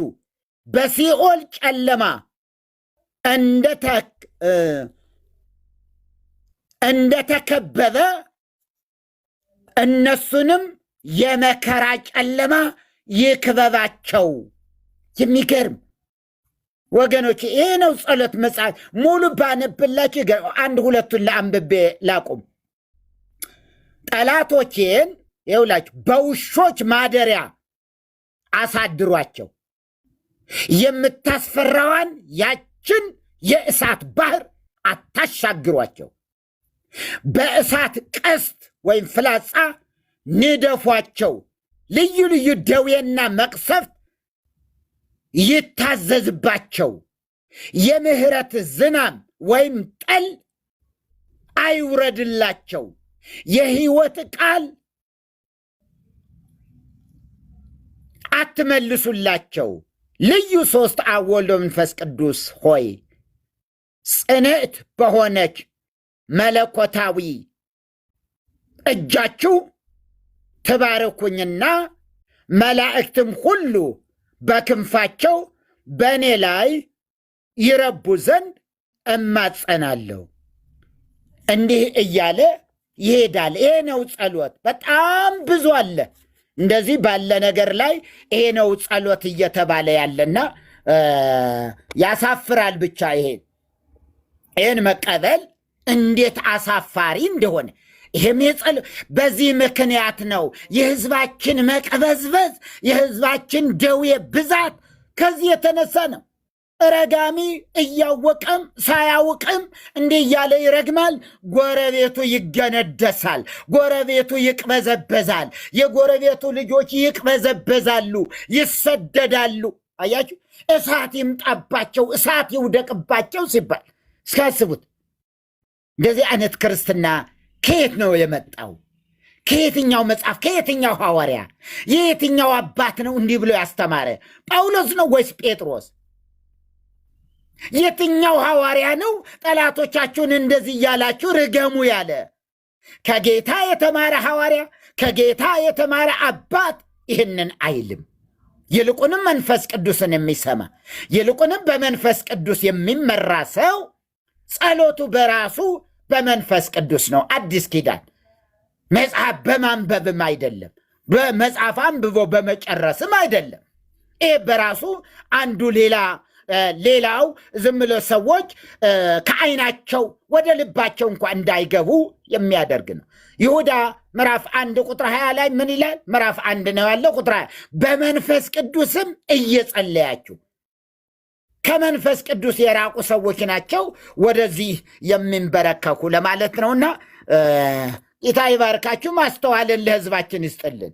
በሲኦል ጨለማ እንደተከበበ እነሱንም የመከራ ጨለማ ይክበባቸው። የሚገርም ወገኖች፣ ይሄ ነው ጸሎት መጽሐፍ። ሙሉ ባነብላችሁ አንድ ሁለቱን ለአንብቤ ላቁም። ጠላቶቼን ይውላችሁ በውሾች ማደሪያ አሳድሯቸው፣ የምታስፈራዋን ያችን የእሳት ባህር አታሻግሯቸው። በእሳት ቀስት ወይም ፍላጻ ንደፏቸው። ልዩ ልዩ ደዌና መቅሰፍት ይታዘዝባቸው። የምህረት ዝናብ ወይም ጠል አይውረድላቸው። የሕይወት ቃል አትመልሱላቸው። ልዩ ሦስት አብ ወልድ ወመንፈስ ቅዱስ ሆይ ጽንዕት በሆነች መለኮታዊ እጃችሁ ትባርኩኝና መላእክትም ሁሉ በክንፋቸው በእኔ ላይ ይረቡ ዘንድ እማጸናለሁ። እንዲህ እያለ ይሄዳል። ይሄ ነው ጸሎት። በጣም ብዙ አለ እንደዚህ ባለ ነገር ላይ ይሄ ነው ጸሎት እየተባለ ያለና ያሳፍራል። ብቻ ይሄን መቀበል እንዴት አሳፋሪ እንደሆነ ይህም በዚህ ምክንያት ነው የህዝባችን መቅበዝበዝ፣ የህዝባችን ደዌ ብዛት ከዚህ የተነሳ ነው። ረጋሚ እያወቀም ሳያውቅም እንዲህ እያለ ይረግማል። ጎረቤቱ ይገነደሳል፣ ጎረቤቱ ይቅበዘበዛል፣ የጎረቤቱ ልጆች ይቅበዘበዛሉ፣ ይሰደዳሉ። አያችሁ፣ እሳት ይምጣባቸው፣ እሳት ይውደቅባቸው ሲባል እስካስቡት። እንደዚህ አይነት ክርስትና ከየት ነው የመጣው? ከየትኛው መጽሐፍ፣ ከየትኛው ሐዋርያ፣ የየትኛው አባት ነው እንዲህ ብሎ ያስተማረ? ጳውሎስ ነው ወይስ ጴጥሮስ? የትኛው ሐዋርያ ነው ጠላቶቻችሁን እንደዚህ እያላችሁ ርገሙ ያለ? ከጌታ የተማረ ሐዋርያ፣ ከጌታ የተማረ አባት ይህንን አይልም። ይልቁንም መንፈስ ቅዱስን የሚሰማ ይልቁንም በመንፈስ ቅዱስ የሚመራ ሰው ጸሎቱ በራሱ በመንፈስ ቅዱስ ነው። አዲስ ኪዳን መጽሐፍ በማንበብም አይደለም፣ በመጽሐፍ አንብቦ በመጨረስም አይደለም። ይህ በራሱ አንዱ ሌላው ዝም ብሎ ሰዎች ከዓይናቸው ወደ ልባቸው እንኳ እንዳይገቡ የሚያደርግ ነው። ይሁዳ ምዕራፍ 1 ቁጥር 20 ላይ ምን ይላል? ምዕራፍ 1 ነው ያለው ቁጥር 20 በመንፈስ ቅዱስም እየጸለያችሁ። ከመንፈስ ቅዱስ የራቁ ሰዎች ናቸው ወደዚህ የሚንበረከኩ ለማለት ነውና ጌታ ይባርካችሁ። ማስተዋልን ለሕዝባችን ይስጥልን።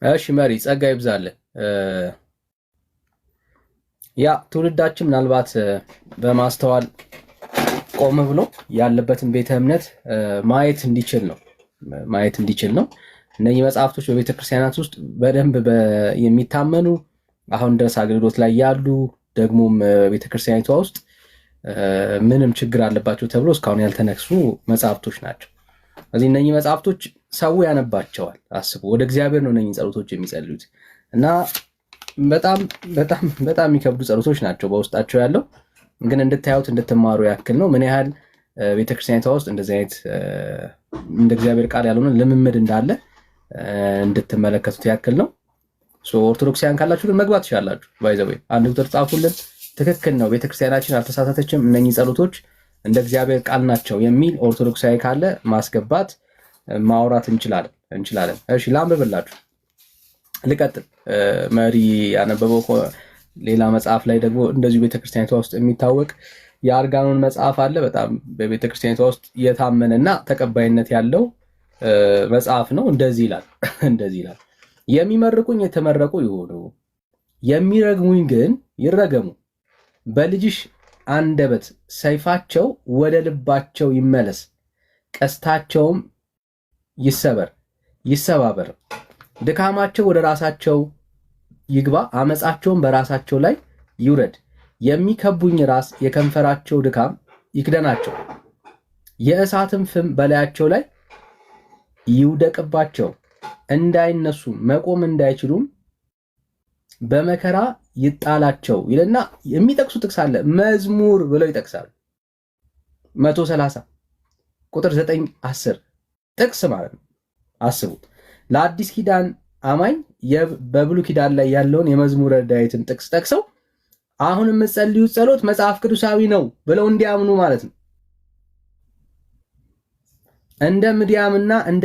እሺ መሪ ጸጋ ይብዛልን። ያ ትውልዳችን ምናልባት በማስተዋል ቆም ብሎ ያለበትን ቤተ እምነት ማየት እንዲችል ነው። እነዚህ መጽሐፍቶች በቤተ ክርስቲያናት ውስጥ በደንብ የሚታመኑ አሁን ድረስ አገልግሎት ላይ ያሉ ደግሞም ቤተ ክርስቲያኒቷ ውስጥ ምንም ችግር አለባቸው ተብሎ እስካሁን ያልተነሱ መጽሐፍቶች ናቸው። ስለዚህ እነዚህ መጽሐፍቶች ሰው ያነባቸዋል። አስቡ፣ ወደ እግዚአብሔር ነው እነዚህ ጸሎቶች የሚጸልዩት እና በጣም በጣም በጣም የሚከብዱ ጸሎቶች ናቸው በውስጣቸው ያለው። ግን እንድታዩት እንድትማሩ ያክል ነው ምን ያህል ቤተክርስቲያኒቷ ውስጥ እንደዚህ አይነት እንደ እግዚአብሔር ቃል ያልሆነ ልምምድ እንዳለ እንድትመለከቱት ያክል ነው። ኦርቶዶክሳውያን ካላችሁ ግን መግባት ትችላላችሁ። ባይዘው አንድ ቁጥር ጻፉልን። ትክክል ነው፣ ቤተክርስቲያናችን አልተሳሳተችም፣ እነኚህ ጸሎቶች እንደ እግዚአብሔር ቃል ናቸው የሚል ኦርቶዶክሳዊ ካለ ማስገባት ማውራት እንችላለን። እሺ ላንብብላችሁ፣ ልቀጥል። መሪ ያነበበው ሌላ መጽሐፍ ላይ ደግሞ እንደዚሁ ቤተክርስቲያኒቷ ውስጥ የሚታወቅ የአርጋኖን መጽሐፍ አለ። በጣም በቤተክርስቲያኒቷ ውስጥ የታመነና ተቀባይነት ያለው መጽሐፍ ነው። እንደዚህ ይላል የሚመርቁኝ የተመረቁ ይሆኑ፣ የሚረግሙኝ ግን ይረገሙ። በልጅሽ አንደበት ሰይፋቸው ወደ ልባቸው ይመለስ፣ ቀስታቸውም ይሰባበር። ድካማቸው ወደ ራሳቸው ይግባ፣ አመፃቸውም በራሳቸው ላይ ይውረድ። የሚከቡኝ ራስ የከንፈራቸው ድካም ይክደናቸው፣ የእሳትም ፍም በላያቸው ላይ ይውደቅባቸው። እንዳይነሱ መቆም እንዳይችሉም በመከራ ይጣላቸው ይልና የሚጠቅሱ ጥቅስ አለ። መዝሙር ብለው ይጠቅሳሉ። 130 ቁጥር 9 10 ጥቅስ ማለት ነው። አስቡት። ለአዲስ ኪዳን አማኝ በብሉይ ኪዳን ላይ ያለውን የመዝሙረ ዳዊትን ጥቅስ ጠቅሰው አሁን የምትጸልዩት ጸሎት መጽሐፍ ቅዱሳዊ ነው ብለው እንዲያምኑ ማለት ነው። እንደ ምድያምና እንደ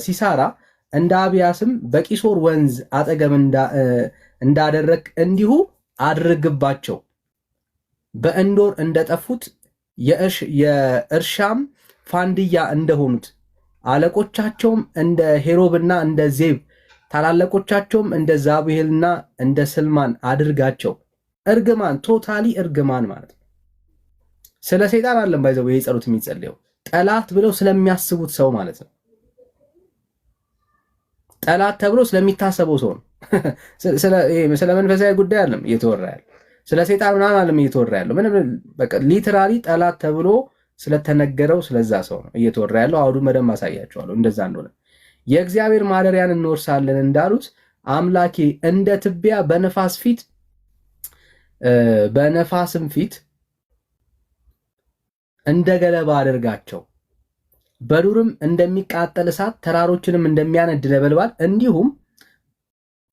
ሲሳራ እንደ አብያስም በቂሶር ወንዝ አጠገብ እንዳደረግ እንዲሁ አድርግባቸው። በእንዶር እንደጠፉት የእርሻም ፋንድያ እንደሆኑት አለቆቻቸውም እንደ ሄሮብና እንደ ዜብ ታላላቆቻቸውም እንደ ዛብሄልና እንደ ስልማን አድርጋቸው። እርግማን ቶታሊ እርግማን ማለት ነው። ስለ ሰይጣን አለም ባይዘው ይሄ ጸሎት የሚጸልየው ጠላት ብለው ስለሚያስቡት ሰው ማለት ነው። ጠላት ተብሎ ስለሚታሰበው ሰው ነው። ስለ መንፈሳዊ ጉዳይ አለም እየተወራ ያለው፣ ስለ ሰይጣን ምናምን አለም እየተወራ ያለው። ምንም በቃ ሊተራሊ ጠላት ተብሎ ስለተነገረው ስለዛ ሰው ነው እየተወራ ያለው። አውዱ መደም አሳያቸዋለሁ እንደዛ እንደሆነ። የእግዚአብሔር ማደሪያን እንወርሳለን እንዳሉት አምላኬ እንደ ትቢያ በነፋስም ፊት እንደ ገለባ አድርጋቸው። በዱርም እንደሚቃጠል እሳት ተራሮችንም እንደሚያነድ ነበልባል እንዲሁም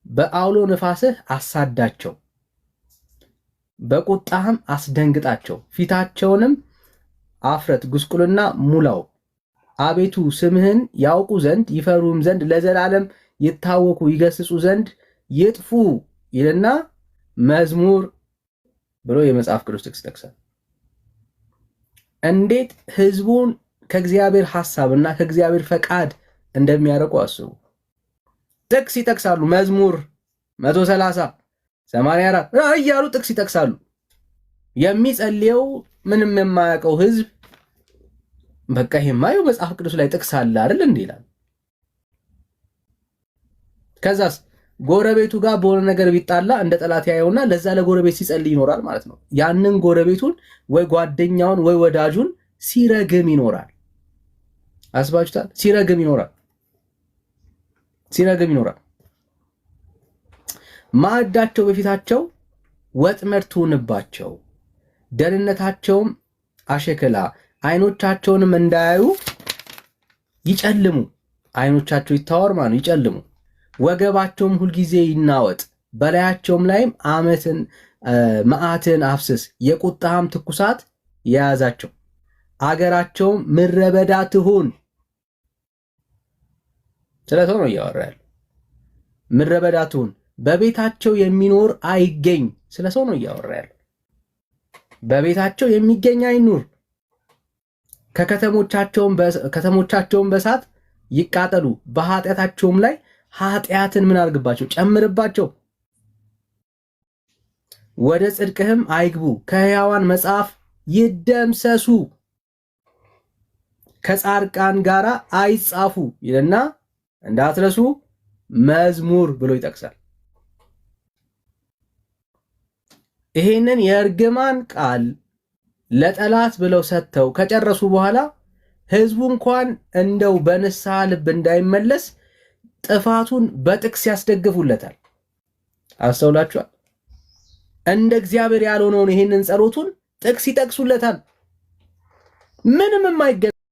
በአውሎ ነፋስህ አሳዳቸው። በቁጣህም አስደንግጣቸው። ፊታቸውንም አፍረት ጉስቁልና ሙላው። አቤቱ ስምህን ያውቁ ዘንድ ይፈሩም ዘንድ ለዘላለም ይታወቁ ይገስጹ ዘንድ ይጥፉ ይልና መዝሙር ብሎ የመጽሐፍ ቅዱስ ጥቅስ ጠቅሳል። እንዴት ህዝቡን ከእግዚአብሔር ሐሳብና ከእግዚአብሔር ፈቃድ እንደሚያርቁ አስቡ። ጥቅስ ይጠቅሳሉ። መዝሙር 130 84 እያሉ ጥቅስ ይጠቅሳሉ። የሚጸልየው ምንም የማያውቀው ህዝብ በቃ ይሄማ መጽሐፍ ቅዱስ ላይ ጥቅስ አለ አይደል እንዴ ይላል። ከዛስ ጎረቤቱ ጋር በሆነ ነገር ቢጣላ እንደ ጠላት ያየውና ለዛ ለጎረቤት ሲጸልይ ይኖራል ማለት ነው። ያንን ጎረቤቱን ወይ ጓደኛውን ወይ ወዳጁን ሲረግም ይኖራል። አስባችሁታል? ሲረግም ይኖራል። ማዕዳቸው በፊታቸው ወጥመድ ትሁንባቸው፣ ደህንነታቸውም አሸክላ፣ አይኖቻቸውንም እንዳያዩ ይጨልሙ። አይኖቻቸው ይታወር ማለት ይጨልሙ። ወገባቸውም ሁልጊዜ ይናወጥ፣ በላያቸውም ላይም መዓትን አፍስስ፣ የቁጣህም ትኩሳት የያዛቸው። አገራቸውም ምድረ በዳ ትሁን። ስለ ሰው ነው እያወራ ያለው። ምድረ በዳ ትሁን፣ በቤታቸው የሚኖር አይገኝ። ስለ ሰው ነው እያወራ ያለው። በቤታቸው የሚገኝ አይኑር። ከተሞቻቸውም በእሳት ይቃጠሉ፣ በኃጢአታቸውም ላይ ኃጢአትን ምን አድርግባቸው? ጨምርባቸው። ወደ ጽድቅህም አይግቡ፣ ከሕያዋን መጽሐፍ ይደምሰሱ፣ ከጻድቃን ጋር አይጻፉ ይልና እንዳትረሱ መዝሙር ብሎ ይጠቅሳል። ይሄንን የእርግማን ቃል ለጠላት ብለው ሰጥተው ከጨረሱ በኋላ ህዝቡ እንኳን እንደው በንስሐ ልብ እንዳይመለስ ጥፋቱን በጥቅስ ያስደግፉለታል። አስተውላችኋል? እንደ እግዚአብሔር ያልሆነውን ይሄንን ጸሎቱን ጥቅስ ይጠቅሱለታል። ምንም የማይገ